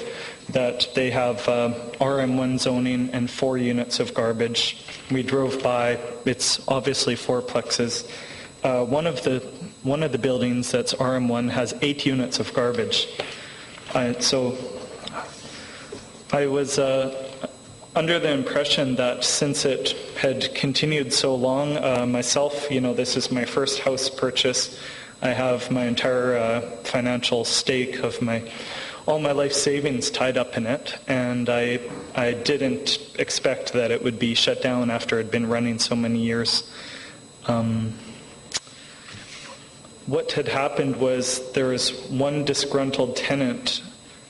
that they have RM1 zoning and 4 units of garbage. We drove by. It's obviously 4plexes. One of the buildings that's RM1 has 8 units of garbage. So I was under the impression that since it had continued so long, myself, this is my first house purchase. I have my entire financial stake of all my life savings tied up in it, and I didn't expect that it would be shut down after it had been running so many years. What had happened was there was one disgruntled tenant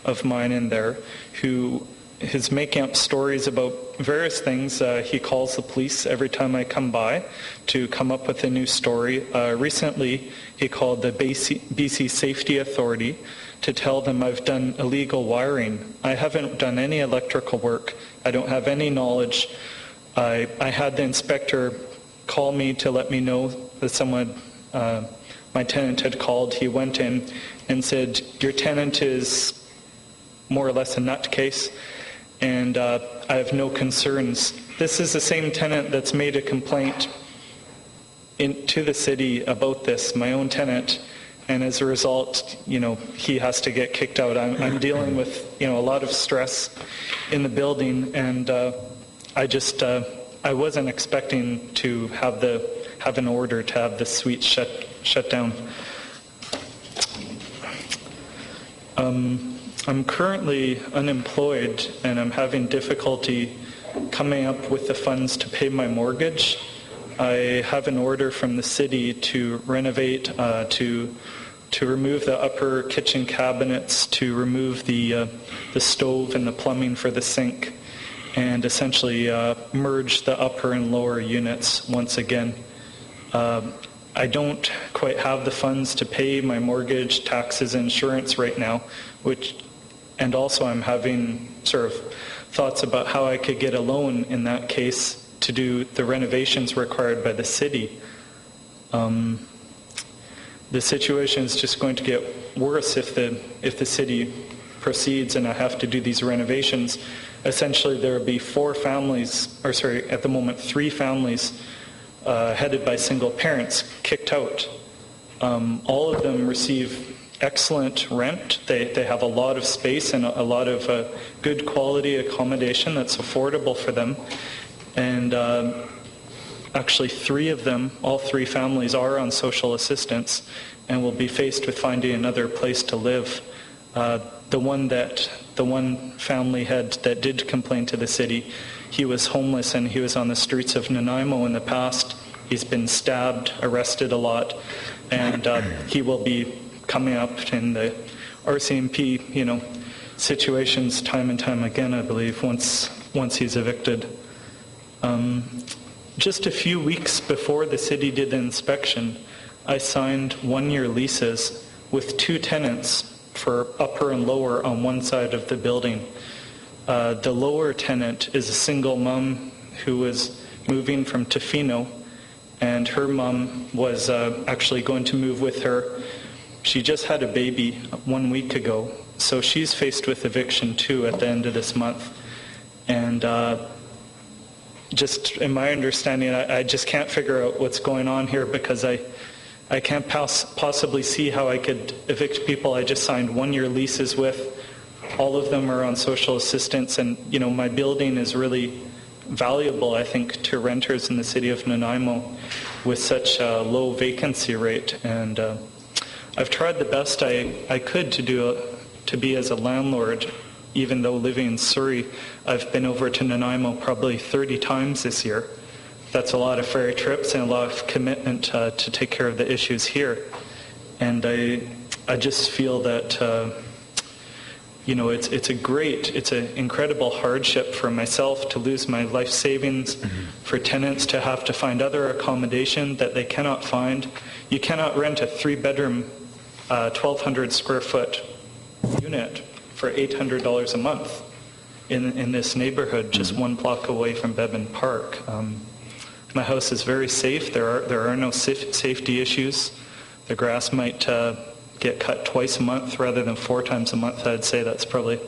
of mine in there who is making up stories about various things. He calls the police every time I come by to come up with a new story. Recently, he called the BC Safety Authority to tell them I've done illegal wiring. I haven't done any electrical work. I don't have any knowledge. I had the inspector call me to let me know that someone, my tenant had called. He went in and said, your tenant is more or less a nutcase, and I have no concerns. This is the same tenant that's made a complaint to the city about this, my own tenant, and as a result, he has to get kicked out. I'm dealing with, a lot of stress in the building, and I wasn't expecting to have an order to have the suite shut down. I'm currently unemployed, and I'm having difficulty coming up with the funds to pay my mortgage. I have an order from the city to renovate, to remove the upper kitchen cabinets, to remove the stove and the plumbing for the sink, and essentially merge the upper and lower units once again. I don't quite have the funds to pay my mortgage, taxes, and insurance right now, and also I'm having sort of thoughts about how I could get a loan in that case to do the renovations required by the city. The situation is just going to get worse if the city proceeds and I have to do these renovations. Essentially, there will be 3 families headed by single parents kicked out. All of them receive excellent rent. They have a lot of space and a lot of good quality accommodation that's affordable for them. And actually 3 of them, all 3 families, are on social assistance and will be faced with finding another place to live. The one family head that did complain to the city, he was homeless and he was on the streets of Nanaimo in the past. He's been stabbed, arrested a lot, and he will be coming up in the RCMP, situations time and time again, I believe, once he's evicted. Just a few weeks before the city did the inspection, I signed 1-year leases with 2 tenants for upper and lower on one side of the building. The lower tenant is a single mom who was moving from Tofino, and her mom was actually going to move with her. She just had a baby 1 week ago, so she's faced with eviction too at the end of this month. And just in my understanding, I just can't figure out what's going on here, because I can't possibly see how I could evict people I just signed 1-year leases with. All of them are on social assistance, and my building is really valuable, I think, to renters in the city of Nanaimo with such a low vacancy rate. And I've tried the best I could to be as a landlord. Even though living in Surrey, I've been over to Nanaimo probably 30 times this year. That's a lot of ferry trips and a lot of commitment to take care of the issues here. And I just feel that, it's an incredible hardship for myself to lose my life savings, for tenants to have to find other accommodation that they cannot find. You cannot rent a 3-bedroom, 1,200 square foot unit for $800 a month in this neighborhood, just one block away from Bevan Park. My house is very safe. There are no safety issues. The grass might get cut twice a month rather than 4 times a month. I'd say that's probably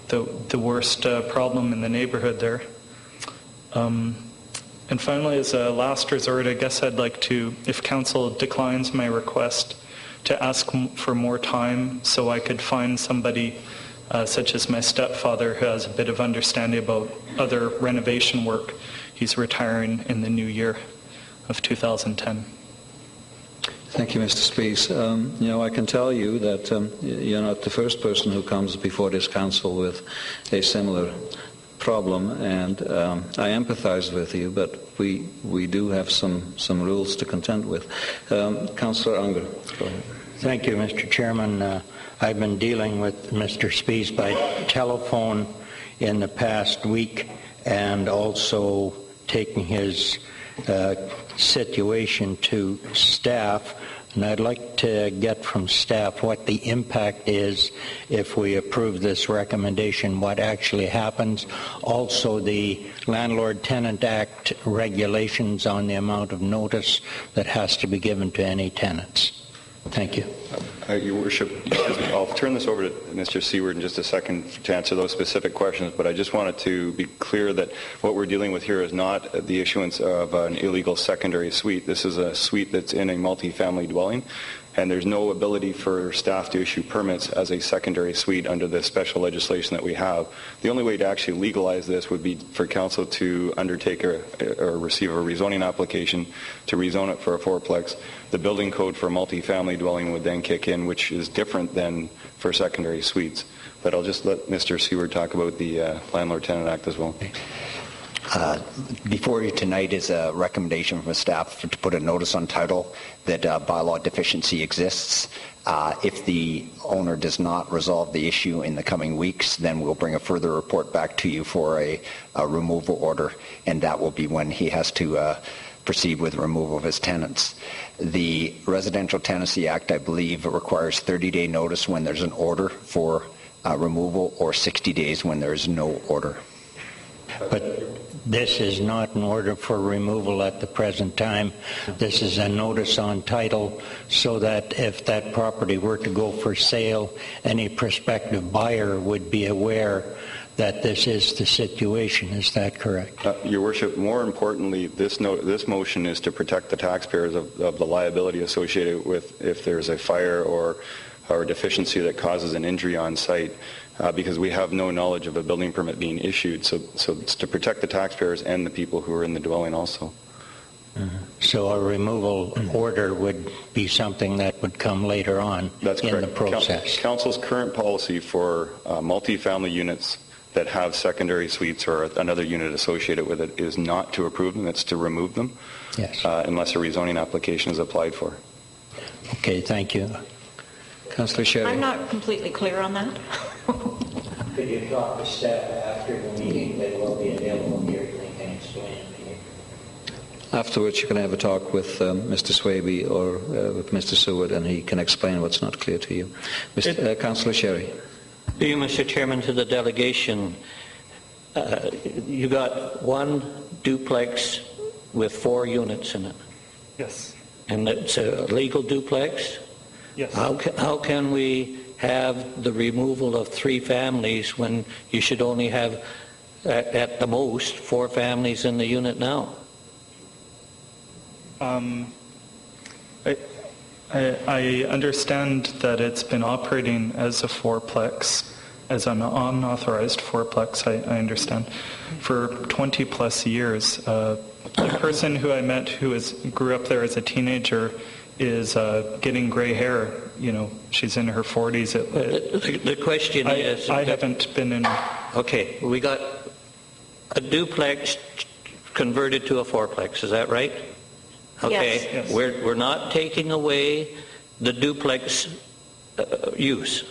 the worst problem in the neighborhood there. And finally, as a last resort, I guess I'd like to, if council declines my request, to ask for more time so I could find somebody such as my stepfather who has a bit of understanding about other renovation work. He's retiring in the new year of 2010. Thank you, Mr. Spees. I can tell you that you're not the first person who comes before this council with a similar problem, and I empathize with you, but we do have some rules to contend with. Councillor Unger, go ahead. Thank you, Mr. Chairman. I've been dealing with Mr. Spees by telephone in the past week, and also taking his situation to staff. And I'd like to get from staff what the impact is if we approve this recommendation, what actually happens. Also, the Landlord-Tenant Act regulations on the amount of notice that has to be given to any tenants. Thank you. Your Worship, I'll turn this over to Mr. Seward in just a second to answer those specific questions, but I just wanted to be clear that what we're dealing with here is not the issuance of an illegal secondary suite. This is a suite that's in a multi-family dwelling, and there's no ability for staff to issue permits as a secondary suite under the special legislation that we have. The only way to actually legalize this would be for council to undertake or receive a rezoning application to rezone it for a fourplex. The building code for multi-family dwelling would then kick in, which is different than for secondary suites. But I'll just let Mr. Seward talk about the Landlord-Tenant Act as well. Before you tonight is a recommendation from staff to put a notice on title that bylaw deficiency exists. If the owner does not resolve the issue in the coming weeks, then we'll bring a further report back to you for a removal order, and that will be when he has to proceed with removal of his tenants. The Residential Tenancy Act, I believe, requires 30-day notice when there's an order for removal, or 60 days when there's no order. But this is not an order for removal at the present time. This is a notice on title, so that if that property were to go for sale, any prospective buyer would be aware that this is the situation. Is that correct? Your Worship, more importantly, this motion is to protect the taxpayers of the liability associated with if there's a fire or a deficiency that causes an injury on site. Because we have no knowledge of a building permit being issued. So it's to protect the taxpayers and the people who are in the dwelling also. So a removal order would be something that would come later on in the process. Council's current policy for multi-family units that have secondary suites or another unit associated with it is not to approve them, it's to remove them. Yes. Unless a rezoning application is applied for. Okay, thank you. Councillor Sherry. I'm not completely clear on that. Could you talk to staff after the meeting? They will be available here. They can explain it to you. Afterwards, you can have a talk with Mr. Swaby or with Mr. Seward, and he can explain what's not clear to you. Councillor Sherry. To you, Mr. Chairman, to the delegation, you got one duplex with 4 units in it. Yes. And it's a legal duplex? Yes. How can we have the removal of 3 families when you should only have, at the most, 4 families in the unit now? I understand that it's been operating as a fourplex, as an unauthorized fourplex, I understand, for 20 plus years. The person who I met who grew up there as a teenager is getting gray hair. You know, she's in her 40s. The question is... I haven't been in... Okay, we got a duplex converted to a fourplex, is that right? Okay, yes. We're not taking away the duplex use.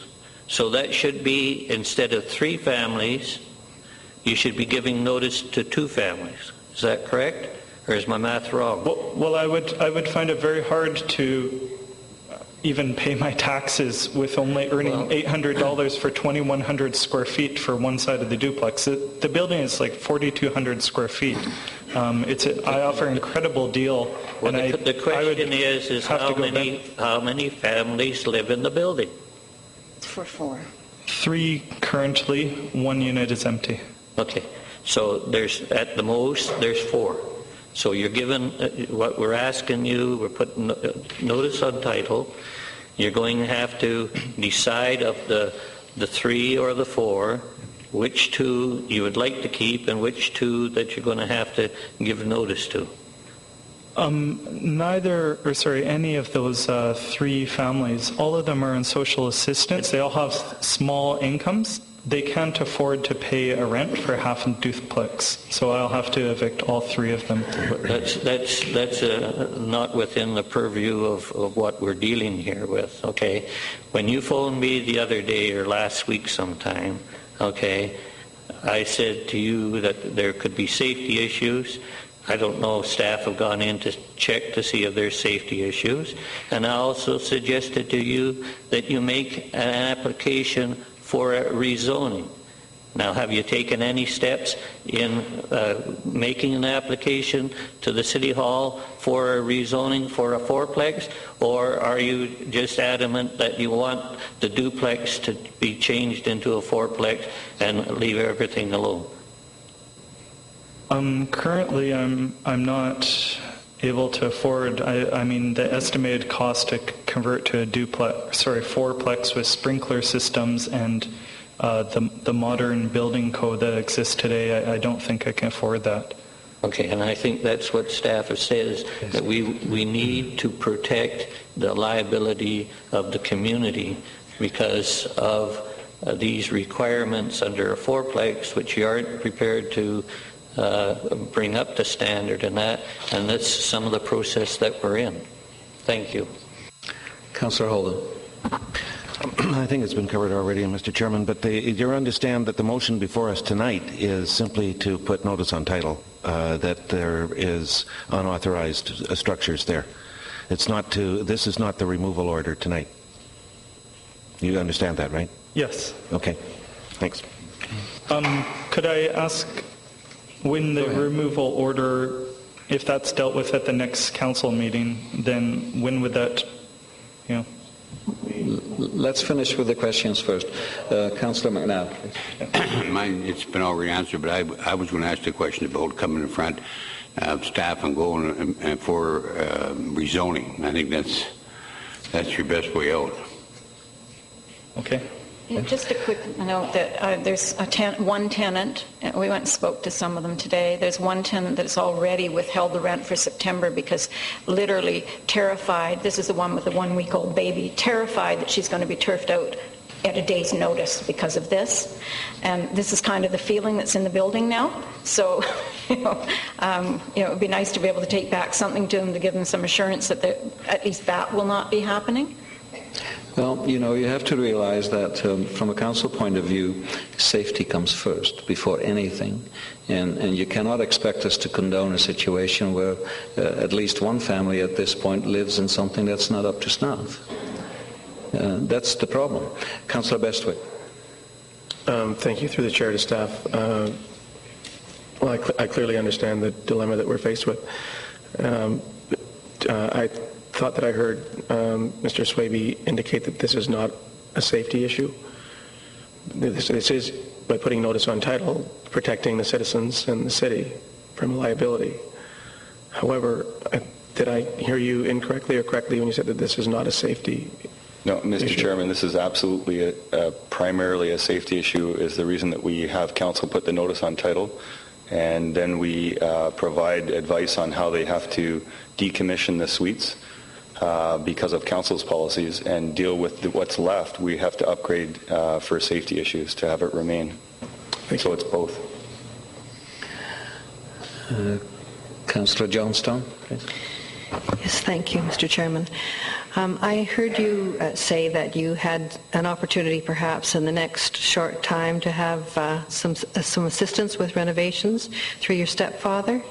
So that should be, instead of 3 families, you should be giving notice to 2 families. Is that correct? Or is my math wrong? Well, I would find it very hard to even pay my taxes with only earning $800 for 2,100 square feet for one side of the duplex. The building is like 4,200 square feet. I offer an incredible deal. Well, the question is how many families live in the building? For 4. 3 currently, 1 unit is empty. Okay, so there's at the most there's 4. So you're given what we're asking you. We're putting notice on title. You're going to have to decide of the 3 or the 4, which 2 you would like to keep and which 2 that you're going to have to give notice to. Any of those 3 families, all of them are in social assistance. They all have small incomes. They can't afford to pay a rent for half a duplex, so I'll have to evict all 3 of them. That's not within the purview of what we're dealing here with, okay? When you phoned me the other day or last week sometime, okay, I said to you that there could be safety issues. I don't know if staff have gone in to check to see if there's safety issues. And I also suggested to you that you make an application for a rezoning. Now, have you taken any steps in making an application to the City Hall for a rezoning for a 4-plex, or are you just adamant that you want the duplex to be changed into a 4-plex and leave everything alone? Currently, I'm not able to afford. I mean, the estimated cost to convert to a 4-plex with sprinkler systems and the modern building code that exists today, I don't think I can afford that. Okay, and I think that's what staff has said, is that we need to protect the liability of the community because of these requirements under a 4-plex, which you aren't prepared to bring up to standard and that's some of the process that we're in. Thank you. Councillor Holden. I think it's been covered already, Mr. Chairman, but you understand that the motion before us tonight is simply to put notice on title that there is unauthorized structures there. This is not the removal order tonight. You understand that, right? Yes. Okay. Thanks. Could I ask, when the removal order, if that's dealt with at the next council meeting, then when would that, Let's finish with the questions first. Councillor McNabb, please. Mine, it's been already answered, but I was going to ask the question about coming in front of staff and going for rezoning. I think that's your best way out. Okay. Yeah, just a quick note that there's one tenant, and we went and spoke to some of them today. There's one tenant that's already withheld the rent for September because literally terrified, this is the one with the 1-week-old baby, terrified that she's going to be turfed out at a day's notice because of this. And this is kind of the feeling that's in the building now. So, it would be nice to be able to take back something to them to give them some assurance that at least that will not be happening. Well, you have to realize that from a council point of view, safety comes first before anything. And you cannot expect us to condone a situation where at least one family at this point lives in something that's not up to snuff. That's the problem. Councillor Bestwick. Thank you. Through the chair to staff. I clearly understand the dilemma that we're faced with. I thought that I heard Mr. Swaby indicate that this is not a safety issue. This is, by putting notice on title, protecting the citizens and the city from liability. However, did I hear you incorrectly or correctly when you said that this is not a safety No, Mr. issue? Chairman, this is absolutely primarily a safety issue. Is the reason that we have council put the notice on title, and then we provide advice on how they have to decommission the suites because of council's policies and deal with what's left. We have to upgrade for safety issues to have it remain. So it's both. Councillor Johnstone, please. Yes, thank you, Mr. Chairman. I heard you say that you had an opportunity perhaps in the next short time to have some assistance with renovations through your stepfather.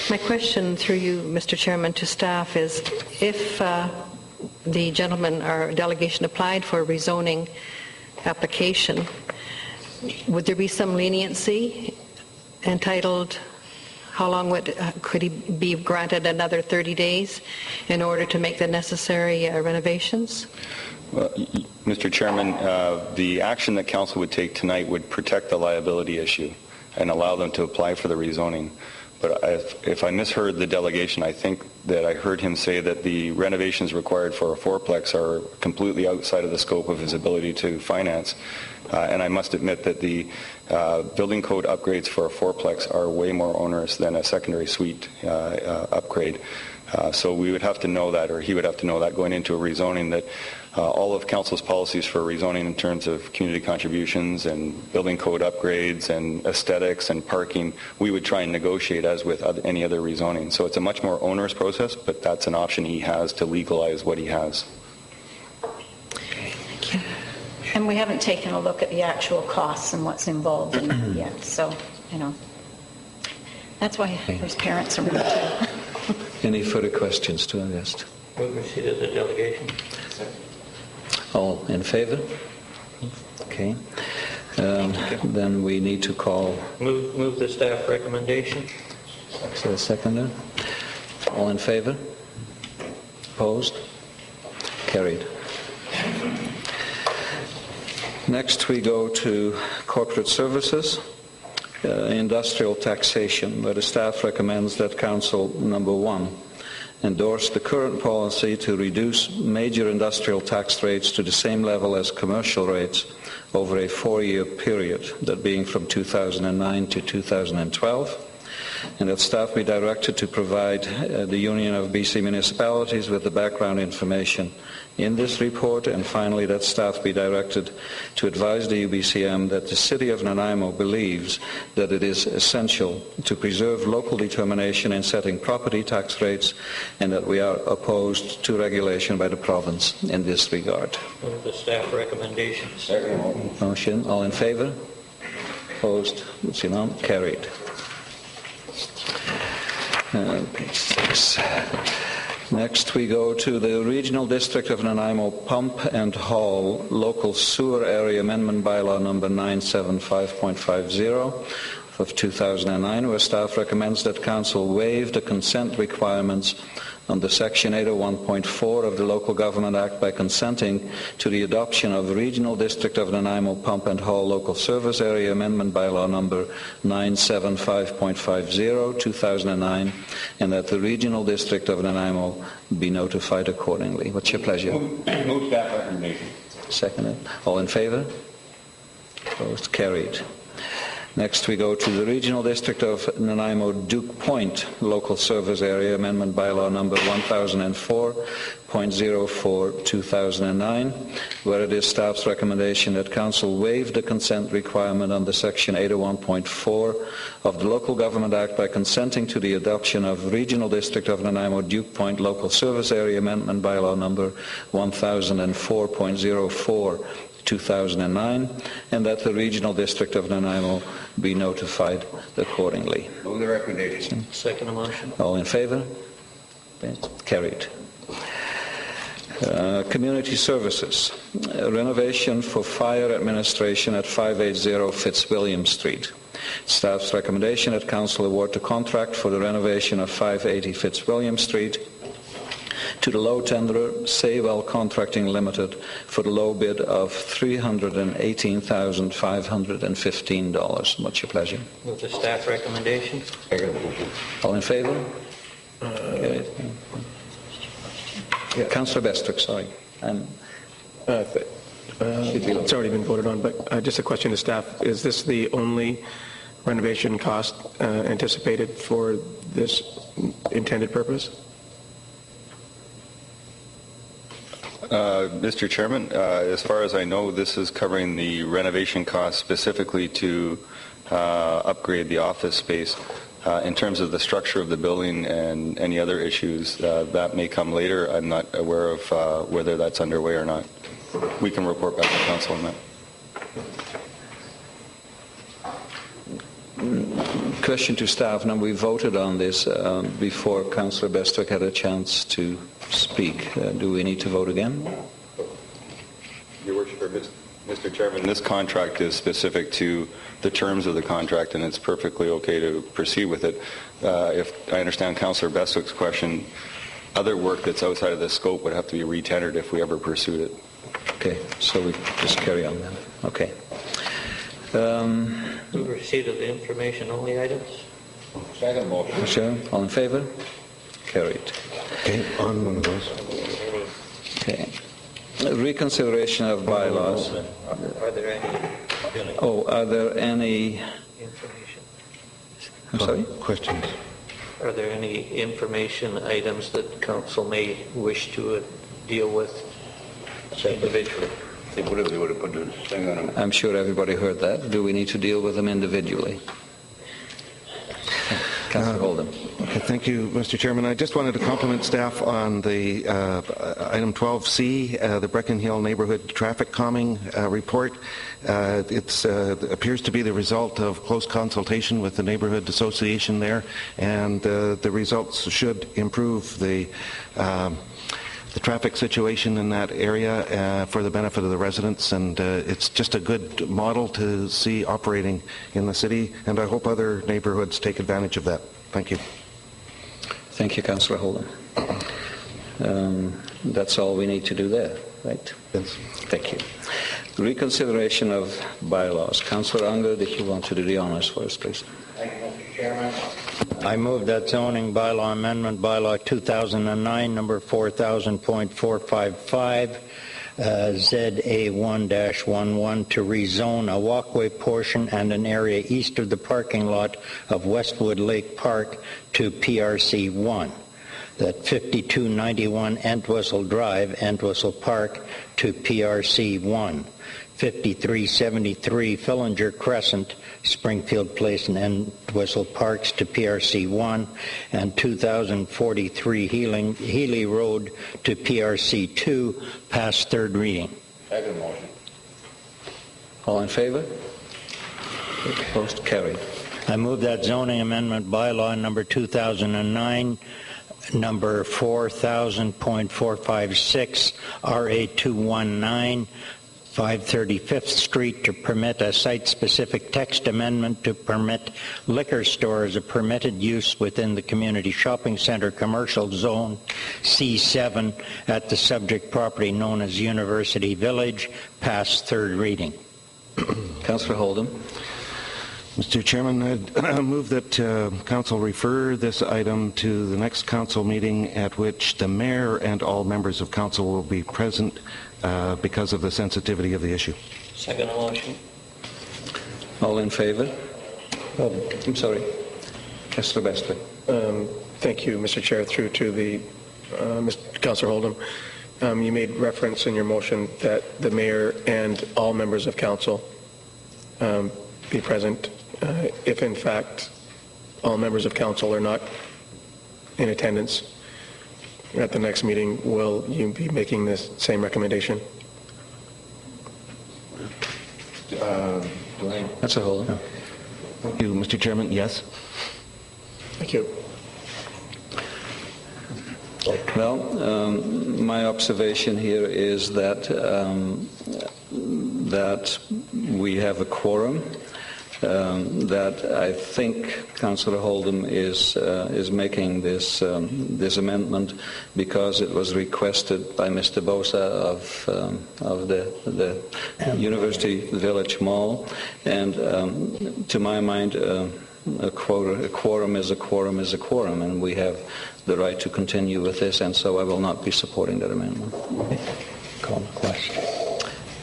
My question through you, Mr. Chairman, to staff is if the gentleman or delegation applied for a rezoning application, would there be some leniency entitled? How long could he be granted another 30 days in order to make the necessary renovations? Well, Mr. Chairman, the action that Council would take tonight would protect the liability issue and allow them to apply for the rezoning. But if I misheard the delegation, I think that I heard him say that the renovations required for a fourplex are completely outside of the scope of his ability to finance. And I must admit that the building code upgrades for a fourplex are way more onerous than a secondary suite upgrade. So we would have to know that, or he would have to know that going into a rezoning, that all of Council's policies for rezoning in terms of community contributions and building code upgrades and aesthetics and parking, we would try and negotiate as with any other rezoning. So it's a much more onerous process, but that's an option he has to legalize what he has. And we haven't taken a look at the actual costs and what's involved in it yet. So, that's why there's parents around too. Any further questions to our guest? Move receipt of the delegation. All in favor? Okay. Then we need to call... Move the staff recommendation. Is there a seconder? All in favor? Opposed? Carried. Next we go to corporate services, industrial taxation, where the staff recommends that Council, number 1, endorse the current policy to reduce major industrial tax rates to the same level as commercial rates over a 4-year period, that being from 2009 to 2012. And that staff be directed to provide the Union of BC Municipalities with the background information in this report. And finally, that staff be directed to advise the UBCM that the City of Nanaimo believes that it is essential to preserve local determination in setting property tax rates, and that we are opposed to regulation by the province in this regard. Move the staff recommendation. Second motion. All in favor? Opposed? It's unanimous. Carried. Page 6. Next we go to the Regional District of Nanaimo Pump and Hall Local Sewer Area Amendment Bylaw number 975.50 of 2009, where staff recommends that Council waive the consent requirements under Section 801.4 of the Local Government Act by consenting to the adoption of Regional District of Nanaimo Pump and Hall Local Service Area Amendment Bylaw number 975.50, 2009, and that the Regional District of Nanaimo be notified accordingly. What's your pleasure? Move staff recommendation. Seconded. All in favor? Opposed? Carried. Next we go to the Regional District of Nanaimo Duke Point Local Service Area Amendment Bylaw number 1004.04, 2009, where it is staff's recommendation that Council waive the consent requirement under Section 801.4 of the Local Government Act by consenting to the adoption of Regional District of Nanaimo Duke Point Local Service Area Amendment Bylaw number 1004.04, 2009, and that the Regional District of Nanaimo be notified accordingly. Move the recommendation. Second motion. All in favor? Carried. Community services. Renovation for fire administration at 580 Fitzwilliam Street. Staff's recommendation that Council award the contract for the renovation of 580 Fitzwilliam Street to the low tenderer, Saywell Contracting Limited, for the low bid of $318,515. What's your pleasure? Move the staff recommendation. All in favor? Councillor Bestwick, sorry. It's already been voted on, but just a question to staff. Is this the only renovation cost anticipated for this intended purpose? Mr. Chairman, as far as I know, this is covering the renovation costs specifically to upgrade the office space. In terms of the structure of the building and any other issues, that may come later. I'm not aware of whether that's underway or not. We can report back to council on that. Question to staff. Now, we voted on this before Councillor Bestwick had a chance to speak. Do we need to vote again? Your Worship, Mr. Chairman, this contract is specific to the terms of the contract, and it's perfectly okay to proceed with it. If I understand Councillor Bestwick's question, other work that's outside of the scope would have to be re-tendered if we ever pursued it. Okay, so we just carry on then. Okay. Receipt of the information only items. Second motion. Sure. All in favour? Carried. Okay, on one of those. Okay. Reconsideration of bylaws. Are there any? Are there any information? I'm sorry? Questions? Are there any information items that council may wish to deal with individually? They would have put the thing on them. I'm sure everybody heard that. Do we need to deal with them individually? Councillor Holden. Okay, thank you, Mr. Chairman. I just wanted to compliment staff on the item 12C, the Breckenhill Hill Neighborhood Traffic Calming report. It appears to be the result of close consultation with the neighborhood association there, and the results should improve the traffic situation in that area for the benefit of the residents, and it's just a good model to see operating in the city, and I hope other neighborhoods take advantage of that. Thank you. Thank you, Councillor Holden. That's all we need to do there, right? Yes. Thank you. Reconsideration of bylaws. Councillor Unger, if you want to do the honours for us, please. Thank you, Mr. Chairman. I move that zoning bylaw amendment bylaw 2009 number 4000.455 ZA1-11 to rezone a walkway portion and an area east of the parking lot of Westwood Lake Park to PRC 1. That 5291 Entwistle Drive, Entwistle Park to PRC 1. 5373 Fillinger Crescent, Springfield Place and Entwistle Parks to PRC 1, and 2043 Healy Road to PRC 2, pass third reading. Second motion. All in favour? Opposed? Carried. I move that zoning amendment bylaw number 2009 number 4000.456 RA219 535th Street to permit a site-specific text amendment to permit liquor store as a permitted use within the community shopping center commercial zone C7 at the subject property known as University Village, past third reading. Councillor Holden. Mr. Chairman, I move that Council refer this item to the next Council meeting at which the Mayor and all members of Council will be present because of the sensitivity of the issue. Second motion. All in favour? I'm sorry. Councillor Bestwick. Thank you, Mr. Chair. Through to the Councillor Holden. You made reference in your motion that the Mayor and all members of Council be present. If in fact all members of Council are not in attendance at the next meeting, will you be making this same recommendation? That's a hold. No. Thank you, Mr. Chairman. Yes. Thank you. Well, my observation here is that that we have a quorum. That I think Councillor Holden is making this this amendment because it was requested by Mr. Bosa of the University Village Mall, and to my mind, a quorum is a quorum is a quorum, and we have the right to continue with this, and so I will not be supporting that amendment. Call the question.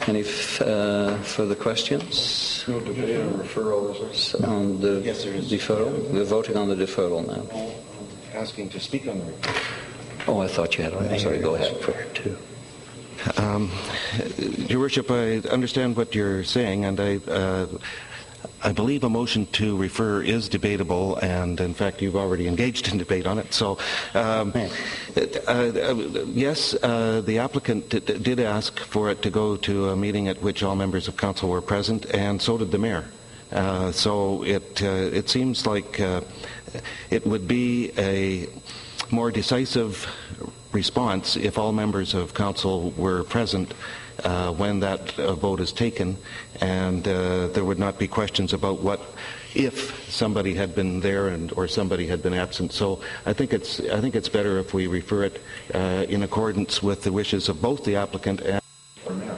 Any further questions? No debate on referral, is there? On the yes, there is. deferral? We're voting on the deferral now. Asking to speak on the referral. Oh, I thought you had one. Sorry, go ahead. Your Worship, I understand what you're saying, and I believe a motion to refer is debatable, and in fact, you've already engaged in debate on it. So, yes, the applicant did ask for it to go to a meeting at which all members of council were present, and so did the mayor. So it seems like it would be a more decisive response if all members of council were present when that vote is taken, and there would not be questions about what if somebody had been there or somebody had been absent. So I think it's better if we refer it in accordance with the wishes of both the applicant and the mayor.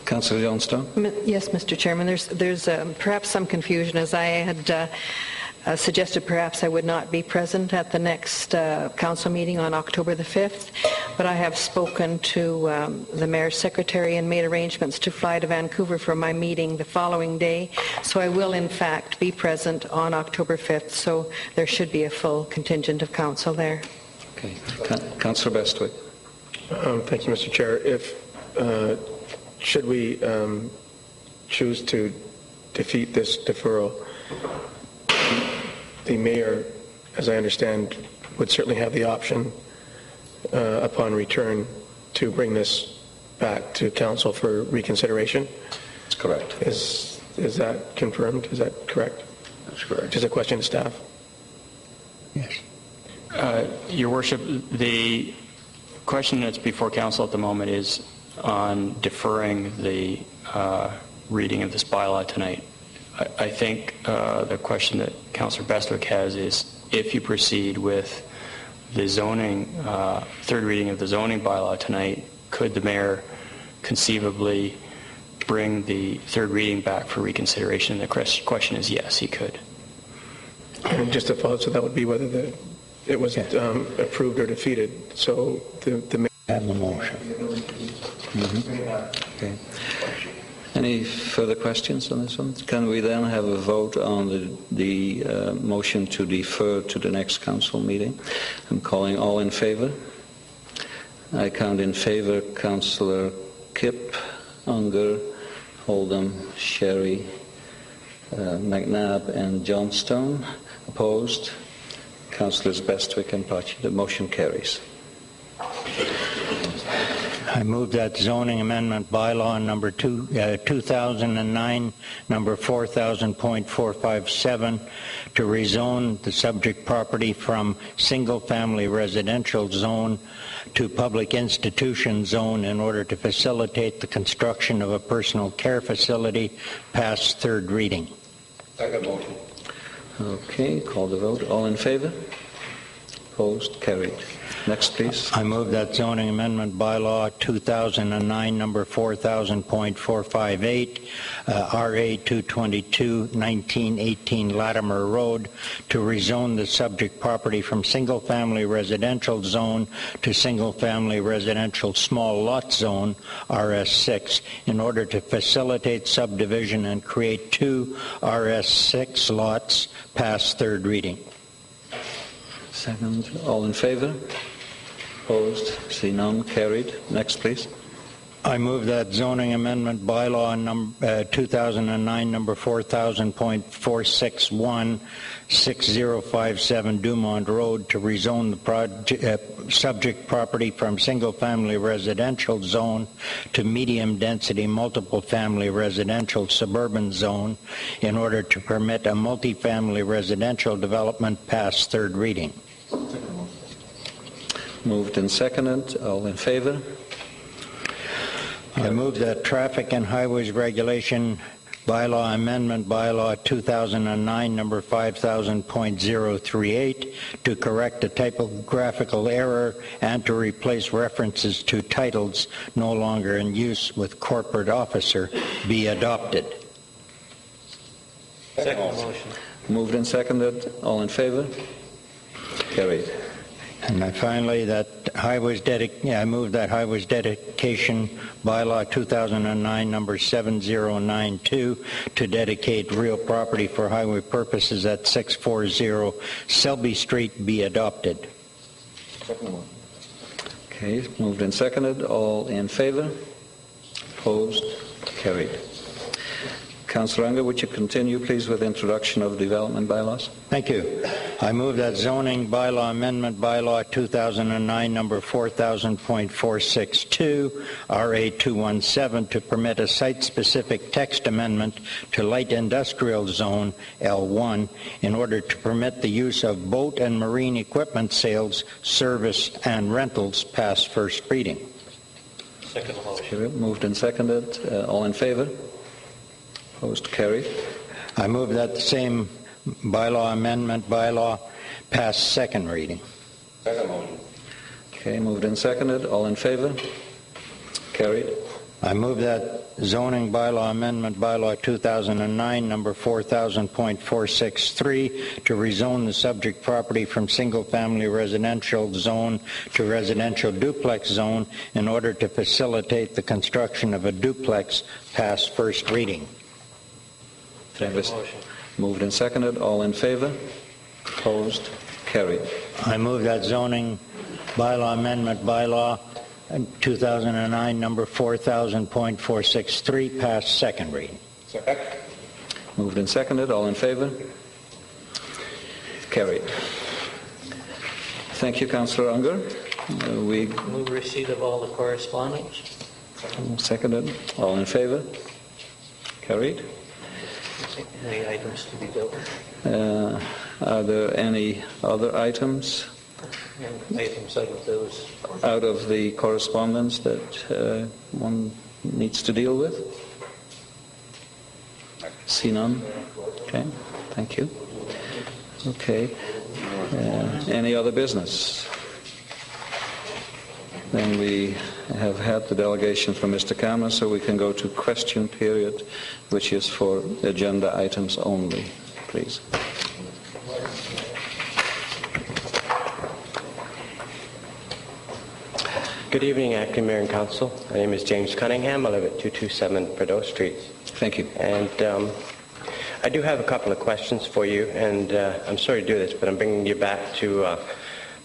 Councillor Johnstone. Yes, Mr. Chairman. There's perhaps some confusion, as I had suggested perhaps I would not be present at the next council meeting on October the 5th, but I have spoken to the mayor's secretary and made arrangements to fly to Vancouver for my meeting the following day, so I will in fact be present on October 5th, so there should be a full contingent of council there. Okay. Councillor Bestwick. Thank you, Mr. Chair. Should we choose to defeat this deferral, the mayor, as I understand, would certainly have the option upon return to bring this back to council for reconsideration? That's correct. Is that confirmed? Is that correct? That's correct. Just a question to staff. Yes. Your Worship, the question that's before council at the moment is on deferring the reading of this bylaw tonight. I think the question that Councillor Bestwick has is if you proceed with the zoning, third reading of the zoning bylaw tonight, could the mayor conceivably bring the third reading back for reconsideration? And the question is yes, he could. And just to follow, so that would be whether it was approved or defeated. So the mayor have the motion. Okay. Any further questions on this one? Can we then have a vote on the motion to defer to the next council meeting? I'm calling all in favour. I count in favour Councillor Kipp, Unger, Oldham, Sherry, McNabb and Johnstone. Opposed? Councillors Bestwick and Pachi. The motion carries. I move that zoning amendment bylaw number 2009, number 4000.457, to rezone the subject property from single-family residential zone to public institution zone in order to facilitate the construction of a personal care facility, pass third reading. Second motion. Okay, call the vote. All in favour? Opposed? Carried. Next, please. I move that zoning amendment bylaw 2009 number 4000.458, RA 222, 1918 Latimer Road, to rezone the subject property from single-family residential zone to single-family residential small lot zone, RS6, in order to facilitate subdivision and create two RS6 lots, pass third reading. Second. All in favour? Opposed? See none. Carried. Next, please. I move that zoning amendment bylaw number 2009 number 4000.461, 6057 Dumont Road, to rezone the subject property from single-family residential zone to medium-density multiple-family residential suburban zone in order to permit a multi-family residential development, pass third reading. Moved and seconded. All in favour? I move that traffic and highways regulation bylaw amendment bylaw 2009 number 5000.038 to correct a typographical error and to replace references to titles no longer in use with corporate officer be adopted. Second motion. Moved and seconded. All in favour? Carried. And finally, I move that highways dedication bylaw 2009 number 7092 to dedicate real property for highway purposes at 640 Selby Street be adopted. Okay, moved and seconded. All in favour? Opposed? Carried. Councillor Unger, would you continue, please, with introduction of development bylaws? Thank you. I move that zoning bylaw amendment bylaw 2009 number 4000.462 RA217 to permit a site-specific text amendment to light industrial zone L1 in order to permit the use of boat and marine equipment sales, service, and rentals pass first reading. Second motion. Moved and seconded. All in favor? Opposed? Carried. I move that the same bylaw amendment bylaw pass second reading. Second motion. Okay, moved and seconded. All in favor? Carried. I move that zoning bylaw amendment bylaw 2009 number 4000.463 to rezone the subject property from single-family residential zone to residential duplex zone in order to facilitate the construction of a duplex pass first reading. Moved and seconded. All in favor? Opposed? Carried. I move that zoning bylaw amendment bylaw 2009 number 4000.463 pass second reading. Second. Moved and seconded. All in favor? Carried. Thank you, Councillor Unger. We move receipt of all the correspondence. Seconded. All in favor? Carried. Any items to be dealt with? Are there any other items? Items out of those. Out of the correspondence that one needs to deal with? See none? Okay, thank you. Okay. Any other business? Then we have had the delegation from Mr. Cameron, so we can go to question period, which is for agenda items only. Please. Good evening, Acting Mayor and Council. My name is James Cunningham. I live at 227 Prideaux Street. Thank you. And I do have a couple of questions for you, and I'm sorry to do this, but I'm bringing you back to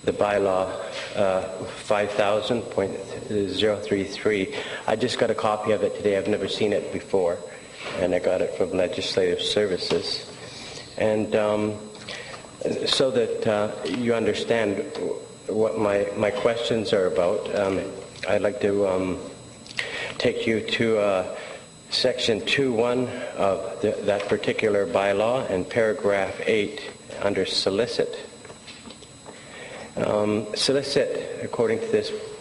the bylaw 5000.033. I just got a copy of it today. I've never seen it before, and I got it from Legislative Services. And so that you understand what my questions are about, I'd like to take you to Section 2.1 of that particular bylaw and paragraph 8 under solicit. Solicit, according to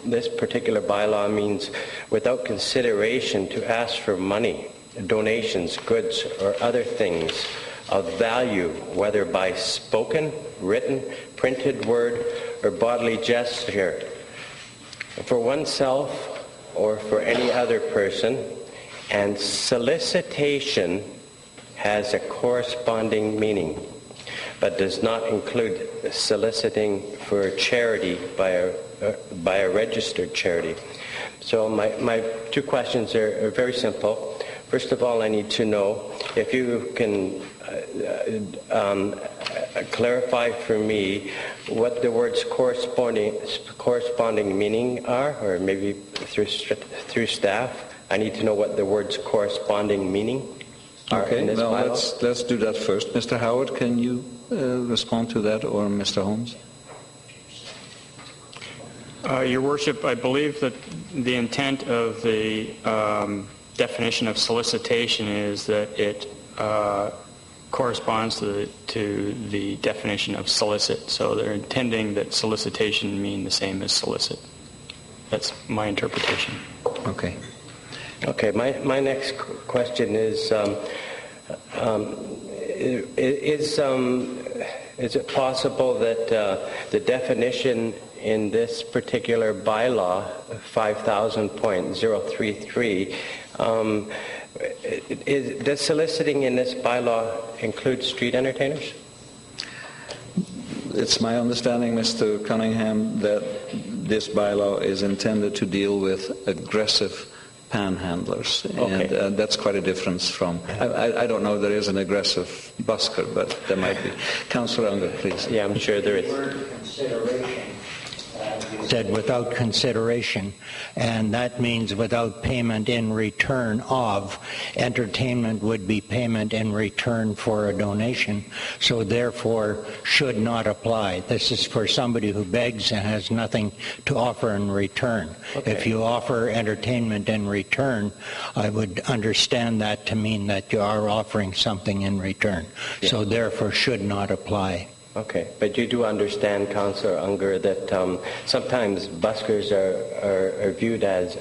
this particular bylaw, means without consideration to ask for money, donations, goods, or other things of value, whether by spoken, written, printed word, or bodily gesture, for oneself or for any other person, and solicitation has a corresponding meaning, but does not include soliciting for charity by a registered charity. So my two questions are very simple. First of all, I need to know if you can clarify for me what the words corresponding meaning are, or maybe through staff. I need to know what the words corresponding meaning are in this bylaw. Let's do that first. Mr. Howard, can you respond to that, or Mr. Holmes? Your Worship, I believe that the intent of the definition of solicitation is that it corresponds to the definition of solicit. So they're intending that solicitation mean the same as solicit. That's my interpretation. Okay. Okay, my next question is it possible that the definition in this particular bylaw, 5000.033, does soliciting in this bylaw include street entertainers? It's my understanding, Mr. Cunningham, that this bylaw is intended to deal with aggressive panhandlers, okay. And that's quite a difference from, I don't know if there is an aggressive busker, but there might be. Councillor Unger, please. Yeah, I'm sure there is. said without consideration, and that means without payment in return of. Entertainment would be payment in return for a donation, so therefore should not apply. This is for somebody who begs and has nothing to offer in return. Okay. If you offer entertainment in return, I would understand that to mean that you are offering something in return. Yeah. So therefore should not apply. Okay, but you do understand, Councillor Unger, that sometimes buskers are viewed as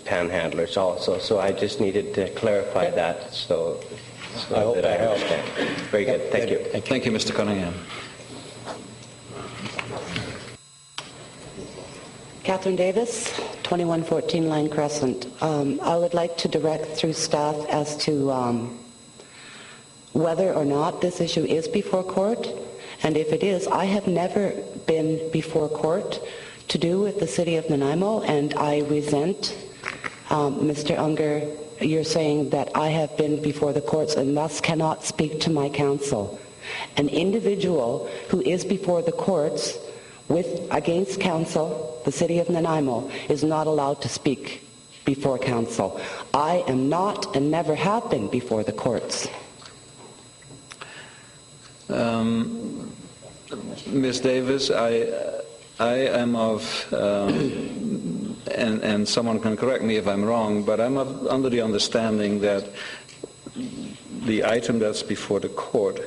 panhandlers also. So I just needed to clarify that so I hope that I understand. Very good. Thank you. Thank you, Mr. Cunningham. Catherine Davis, 2114 Line Crescent. I would like to direct through staff as to whether or not this issue is before court. And if it is, I have never been before court to do with the City of Nanaimo, and I resent, Mr. Unger, you're saying that I have been before the courts and thus cannot speak to my counsel. An individual who is before the courts against counsel, the City of Nanaimo, is not allowed to speak before counsel. I am not and never have been before the courts. Ms. Davis, I am of, and someone can correct me if I'm wrong, but I'm under the understanding that the item that's before the court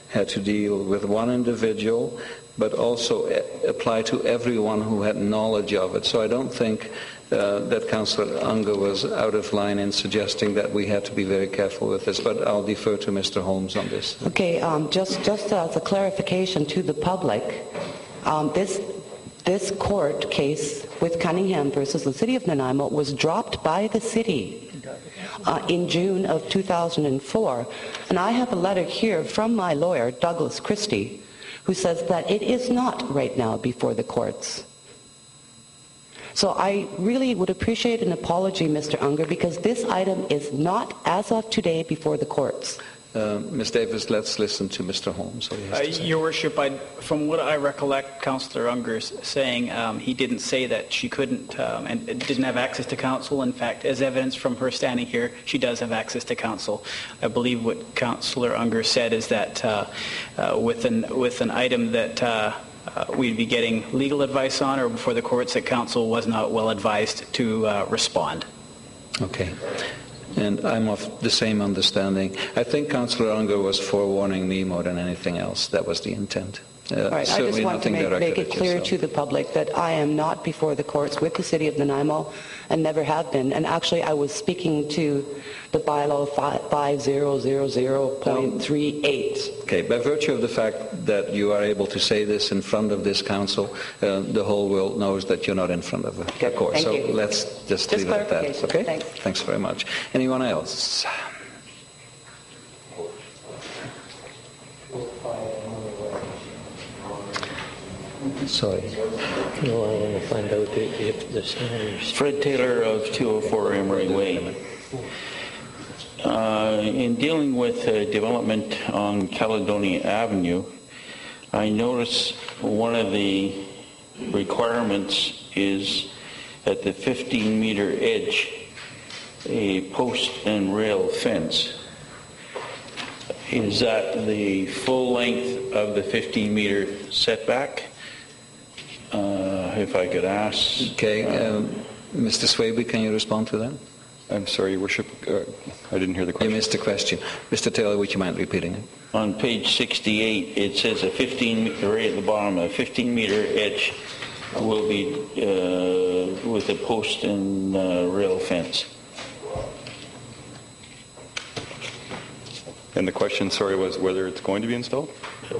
had to deal with one individual, but also apply to everyone who had knowledge of it. So I don't think that Councillor Unger was out of line in suggesting that we had to be very careful with this, but I'll defer to Mr. Holmes on this. Okay, just as a clarification to the public, this court case with Cunningham versus the City of Nanaimo was dropped by the city in June of 2004, and I have a letter here from my lawyer, Douglas Christie, who says that it is not right now before the courts. So I really would appreciate an apology, Mr. Unger, because this item is not, as of today, before the courts. Ms. Davis, let's listen to Mr. Holmes. Your Worship, from what I recollect Councillor Unger saying, he didn't say that she couldn't and didn't have access to counsel. In fact, as evidence from her standing here, she does have access to counsel. I believe what Councillor Unger said is that with an item that we'd be getting legal advice on, or before the courts, that counsel was not well advised to respond. Okay. And I'm of the same understanding. I think Councillor Unger was forewarning me more than anything else. That was the intent. All right, I just want to make it clear to the public that I am not before the courts with the City of Nanaimo and never have been. And actually, I was speaking to the bylaw 5000.38. Okay, by virtue of the fact that you are able to say this in front of this council, the whole world knows that you're not in front of the court. So let's just leave it at that. Okay? Thanks very much. Anyone else? Sorry. No, I want to find out if the standards. Fred Taylor of 204 Emery Way. In dealing with development on Caledonia Avenue, I notice one of the requirements is at the 15-meter edge, a post and rail fence. Is that the full length of the 15-meter setback? If I could ask. Okay, Mr. Swaby, can you respond to that? I'm sorry, Your Worship, I didn't hear the question. You missed the question. Mr. Taylor, would you mind repeating it? On page 68, it says right at the bottom, a 15-meter edge will be with a post and rail fence. And the question, sorry, was whether it's going to be installed? The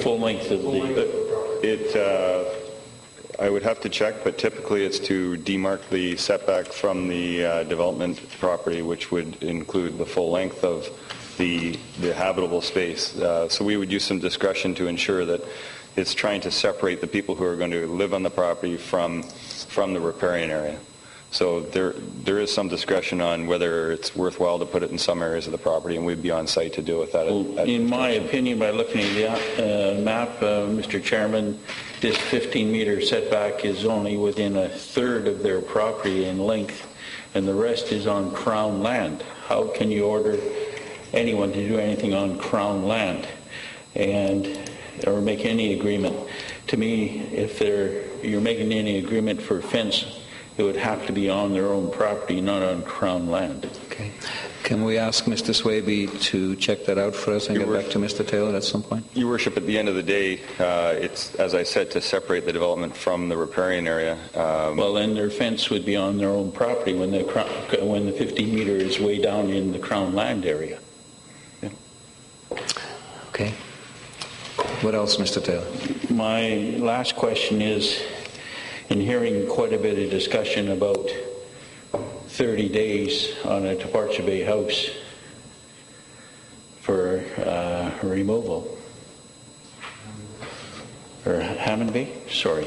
full length of the... I would have to check, but typically it's to demark the setback from the development property, which would include the full length of the habitable space. So we would use some discretion to ensure that it's trying to separate the people who are going to live on the property from the riparian area. So there is some discretion on whether it's worthwhile to put it in some areas of the property, and we'd be on site to deal with that. In my opinion, by looking at the map, Mr. Chairman, this 15-meter setback is only within a third of their property in length, and the rest is on Crown land. How can you order anyone to do anything on Crown land or make any agreement? To me, if you're making any agreement for a fence, it would have to be on their own property, not on Crown land. Okay. Can we ask Mr. Swaby to check that out for us and get back to Mr. Taylor at some point? Your Worship, at the end of the day, it's, as I said, to separate the development from the riparian area. Well, then their fence would be on their own property when the 15 meter is way down in the Crown land area. Yeah. Okay. What else, Mr. Taylor? My last question is, in hearing quite a bit of discussion about 30 days on a Departure Bay house for removal, or Hammond Bay, sorry.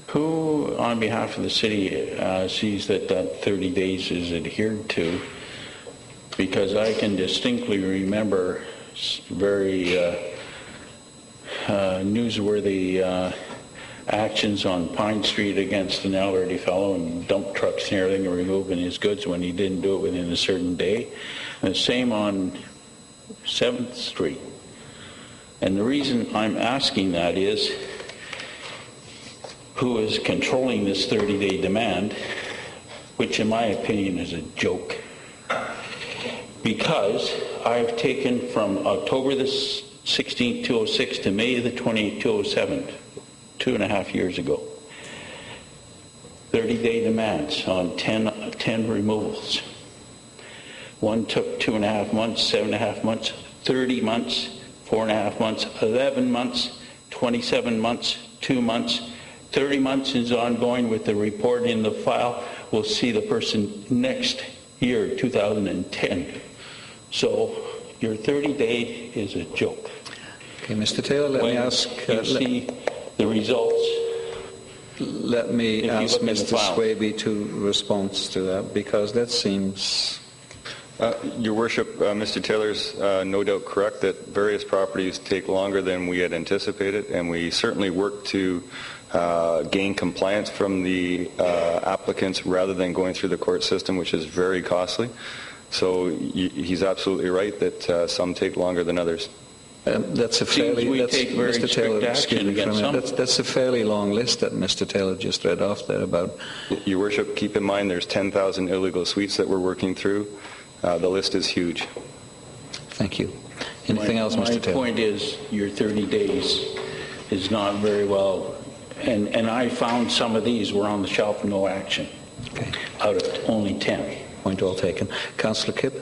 Who, on behalf of the city, sees that 30 days is adhered to? Because I can distinctly remember very newsworthy actions on Pine Street against an elderly fellow and dump trucks and everything and removing his goods when he didn't do it within a certain day. And the same on 7th Street. And the reason I'm asking that is, who is controlling this 30-day demand, which in my opinion is a joke. Because I've taken from October the 16th, 2006 to May the 20th, 2007, 2.5 years ago. 30-day demands on 10 removals. One took 2.5 months, 7.5 months, 30 months, 4.5 months, 11 months, 27 months, 2 months, 30 months is ongoing with the report in the file. We'll see the person next year, 2010. So your 30-day is a joke. Okay, Mr. Taylor, let me ask... you see the results. Let me ask Mr. Swaby to respond to that, because that seems... Your Worship, Mr. Taylor's no doubt correct that various properties take longer than we had anticipated, and we certainly work to gain compliance from the applicants rather than going through the court system, which is very costly. So he's absolutely right that some take longer than others. That's a fairly, Mr. Taylor, excuse me for a minute. That's a fairly long list that Mr. Taylor just read off there about. Your Worship, keep in mind there's 10,000 illegal suites that we're working through. The list is huge. Thank you. Anything else, Mr. Taylor? My point is your 30 days is not very well, and I found some of these were on the shelf, no action, out of only 10. Point well taken. Councillor Kipp?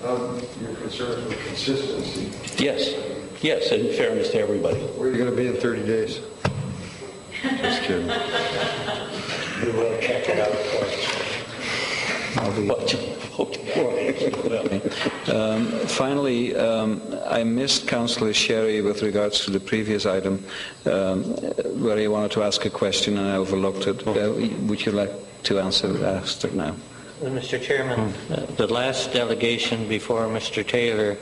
You're concerned with consistency. Yes, in fairness to everybody. Where are you going to be in 30 days? Just kidding. We will check it out Finally, I missed Councillor Sherry with regards to the previous item where he wanted to ask a question and I overlooked it. Would you like to ask it now? Mr. Chairman, the last delegation before Mr. Taylor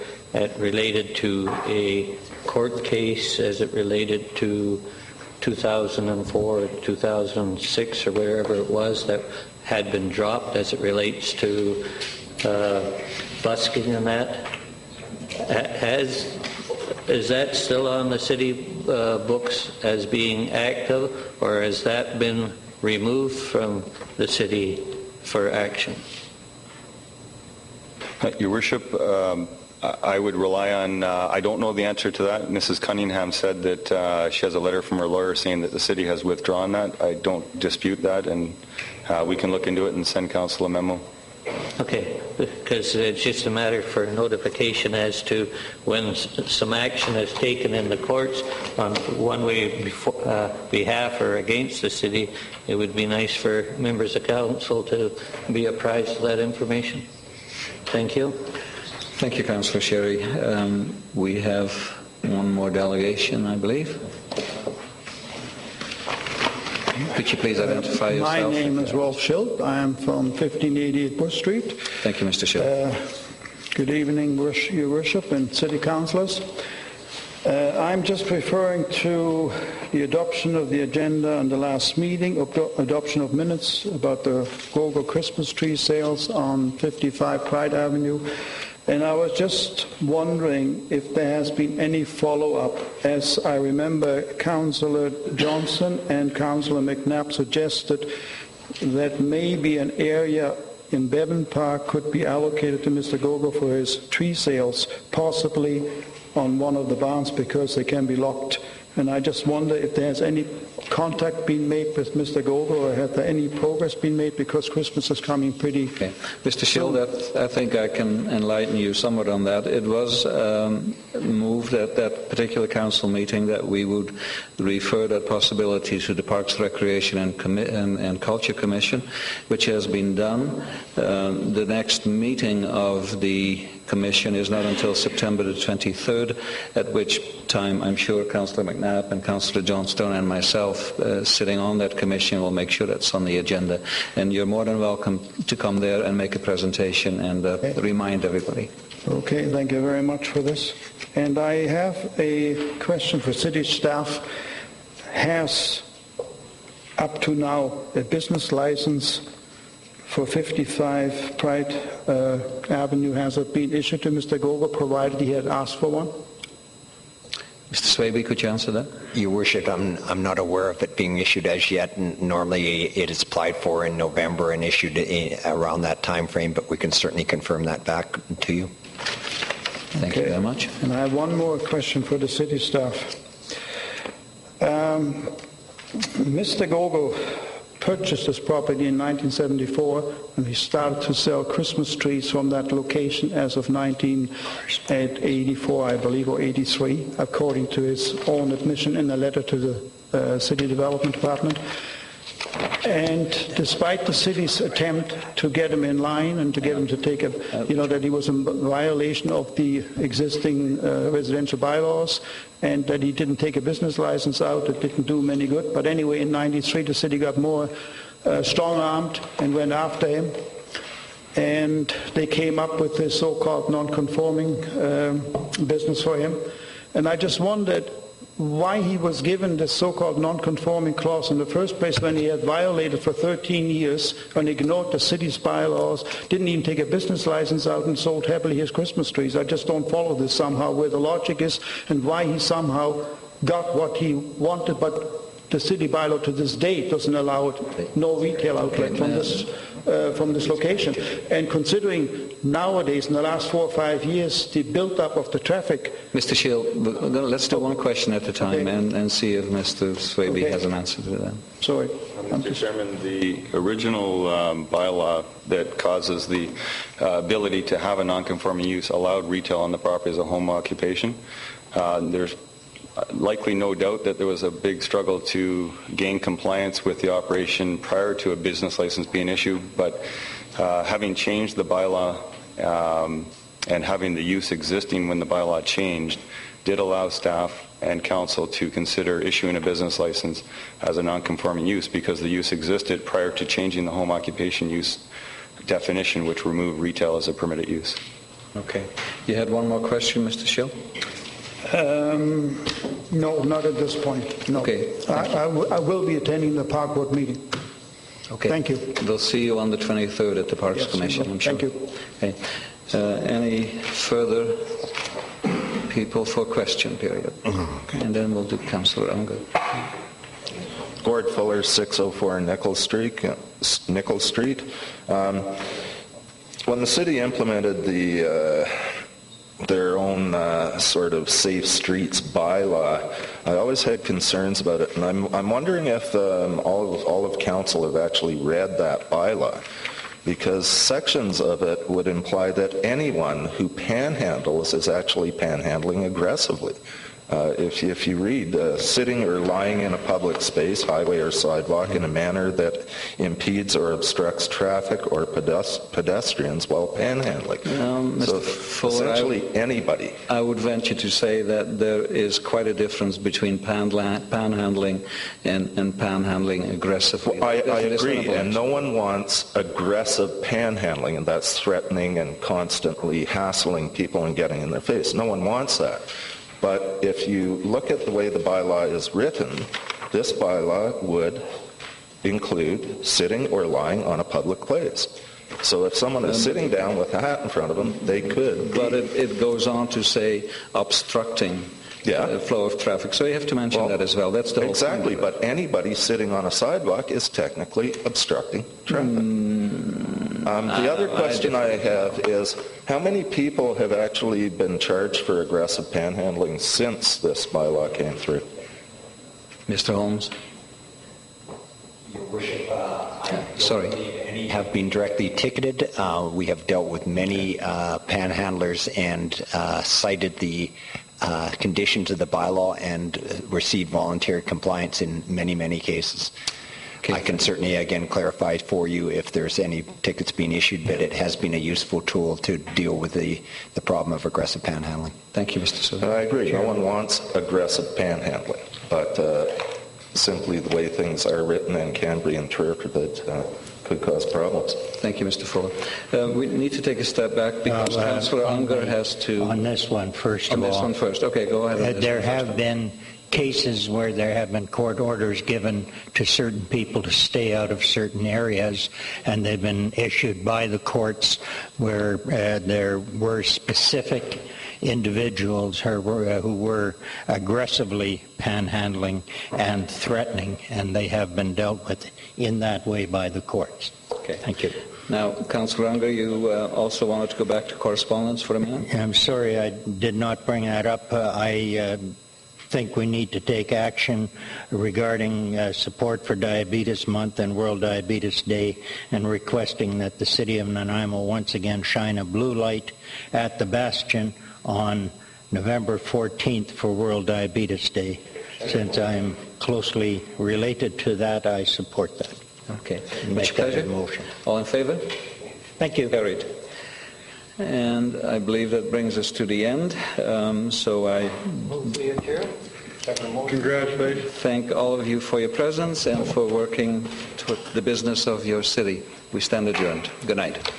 related to a court case as it related to 2004 or 2006 or wherever it was that had been dropped as it relates to busking and that. Is that still on the city books as being active, or has that been removed from the city for action? Your Worship, I would rely on, I don't know the answer to that. Mrs. Cunningham said that she has a letter from her lawyer saying that the city has withdrawn that. I don't dispute that, and we can look into it and send council a memo. Okay, because it's just a matter for notification as to when some action is taken in the courts on one way behalf or against the city. It would be nice for members of council to be apprised of that information. Thank you. Thank you, Councillor Sherry. We have one more delegation, I believe. Could you please identify yourself? My name is Rolf Schild. I am from 1588 Bush Street. Thank you, Mr. Schild. Good evening, Your Worship and City Councillors. I'm just referring to the adoption of the agenda on the last meeting, adoption of minutes about the Gogo Christmas tree sales on 55 Pride Avenue. And I was just wondering if there has been any follow-up. As I remember, Councillor Johnson and Councillor McNabb suggested that maybe an area in Bevan Park could be allocated to Mr. Gogo for his tree sales, possibly on one of the barns because they can be locked. And I just wonder if there's any contact been made with Mr. Gogo, or has there any progress been made, because Christmas is coming pretty... Okay. Mr. Schild, I think I can enlighten you somewhat on that. It was moved at that particular council meeting that we would refer that possibility to the Parks, Recreation and Culture Commission, which has been done. The next meeting of the Commission is not until September the 23rd, at which time I'm sure Councillor McNabb and Councillor Johnstone and myself sitting on that commission will make sure that's on the agenda. And you're more than welcome to come there and make a presentation and remind everybody. Okay, thank you very much for this. And I have a question for city staff. Has, up to now, a business license for 55 Pride Avenue, has it been issued to Mr. Gogo, provided he had asked for one? Mr. Swaby, could you answer that? Your Worship, I'm not aware of it being issued as yet. Normally it is applied for in November and issued around that time frame, but we can certainly confirm that back to you. Thank you very much. And I have one more question for the city staff. Mr. Gogo purchased this property in 1974, and he started to sell Christmas trees from that location as of 1984, I believe, or 83, according to his own admission in a letter to the City Development Department. And despite the city's attempt to get him in line and to get him to take that he was in violation of the existing residential bylaws, and that he didn't take a business license out, it didn't do him any good. But anyway, in 93, the city got more strong-armed and went after him. And they came up with this so-called non-conforming business for him. And I just wondered why he was given this so-called non-conforming clause in the first place, when he had violated for 13 years and ignored the city's bylaws, didn't even take a business license out, and sold happily his Christmas trees. I just don't follow this somehow, where the logic is, and why he somehow got what he wanted, but the city bylaw to this day doesn't allow it, no retail outlet from this location. And considering nowadays, in the last 4 or 5 years, the build-up of the traffic... Mr. Schild, let's do one question at a time and see if Mr. Swaby has an answer to that. Sorry. Mr. Chairman, the original bylaw that causes the ability to have a non-conforming use allowed retail on the property as a home occupation. There's likely no doubt that there was a big struggle to gain compliance with the operation prior to a business license being issued, but having changed the bylaw and having the use existing when the bylaw changed did allow staff and council to consider issuing a business license as a non-conforming use, because the use existed prior to changing the home occupation use definition, which removed retail as a permitted use. Okay. You had one more question, Mr. Schild? No, not at this point. No. Okay. I will be attending the Park Board meeting. Okay. Thank you. We'll see you on the 23rd at the Parks Commission, I'm sure. Thank you. Okay. Any further people for question period? Okay. And then we'll do Councillor Unger. Gord Fuller, 604 Nichols Street. When the city implemented their own sort of safe streets bylaw, I always had concerns about it, and I'm wondering if all of council have actually read that bylaw, because sections of it would imply that anyone who panhandles is actually panhandling aggressively. If you read, sitting or lying in a public space, highway or sidewalk, in a manner that impedes or obstructs traffic or pedestrians while panhandling. So Fuller, essentially anybody. I would venture to say that there is quite a difference between panhandling and panhandling aggressively. Well, I agree, and no one wants aggressive panhandling, and that's threatening and constantly hassling people and getting in their face. No one wants that. But if you look at the way the bylaw is written, this bylaw would include sitting or lying on a public place. So if someone is sitting down with a hat in front of them, they could. But it goes on to say obstructing the flow of traffic. So you have to mention that as well. That's the whole exactly, point. But anybody sitting on a sidewalk is technically obstructing traffic. The other question I have is, how many people have actually been charged for aggressive panhandling since this bylaw came through? Mr. Holmes? Your Worship, I don't believe any have been directly ticketed. We have dealt with many panhandlers and cited the conditions of the bylaw and received voluntary compliance in many, many cases. I can certainly, again, clarify for you if there's any tickets being issued, but it has been a useful tool to deal with the problem of aggressive panhandling. Thank you, Mr. Silver. I agree. No one wants aggressive panhandling, but simply the way things are written and can be interpreted could cause problems. Thank you, Mr. Fuller. We need to take a step back because Councillor Unger has to... On this one, first of all. On this one first. Okay, go ahead. There have been cases where there have been court orders given to certain people to stay out of certain areas, and they've been issued by the courts where there were specific individuals who were aggressively panhandling and threatening, and they have been dealt with in that way by the courts. Okay. Thank you. Now, Councillor Unger, you also wanted to go back to correspondence for a minute? I'm sorry I did not bring that up. I think we need to take action regarding support for Diabetes Month and World Diabetes Day, and requesting that the City of Nanaimo once again shine a blue light at the Bastion on November 14th for World Diabetes Day. Since I'm closely related to that, I support that. Okay. Make that a motion. All in favor? Thank you. Carried. And I believe that brings us to the end. So I Congratulations. Thank all of you for your presence and for working toward the business of your city. We stand adjourned. Good night.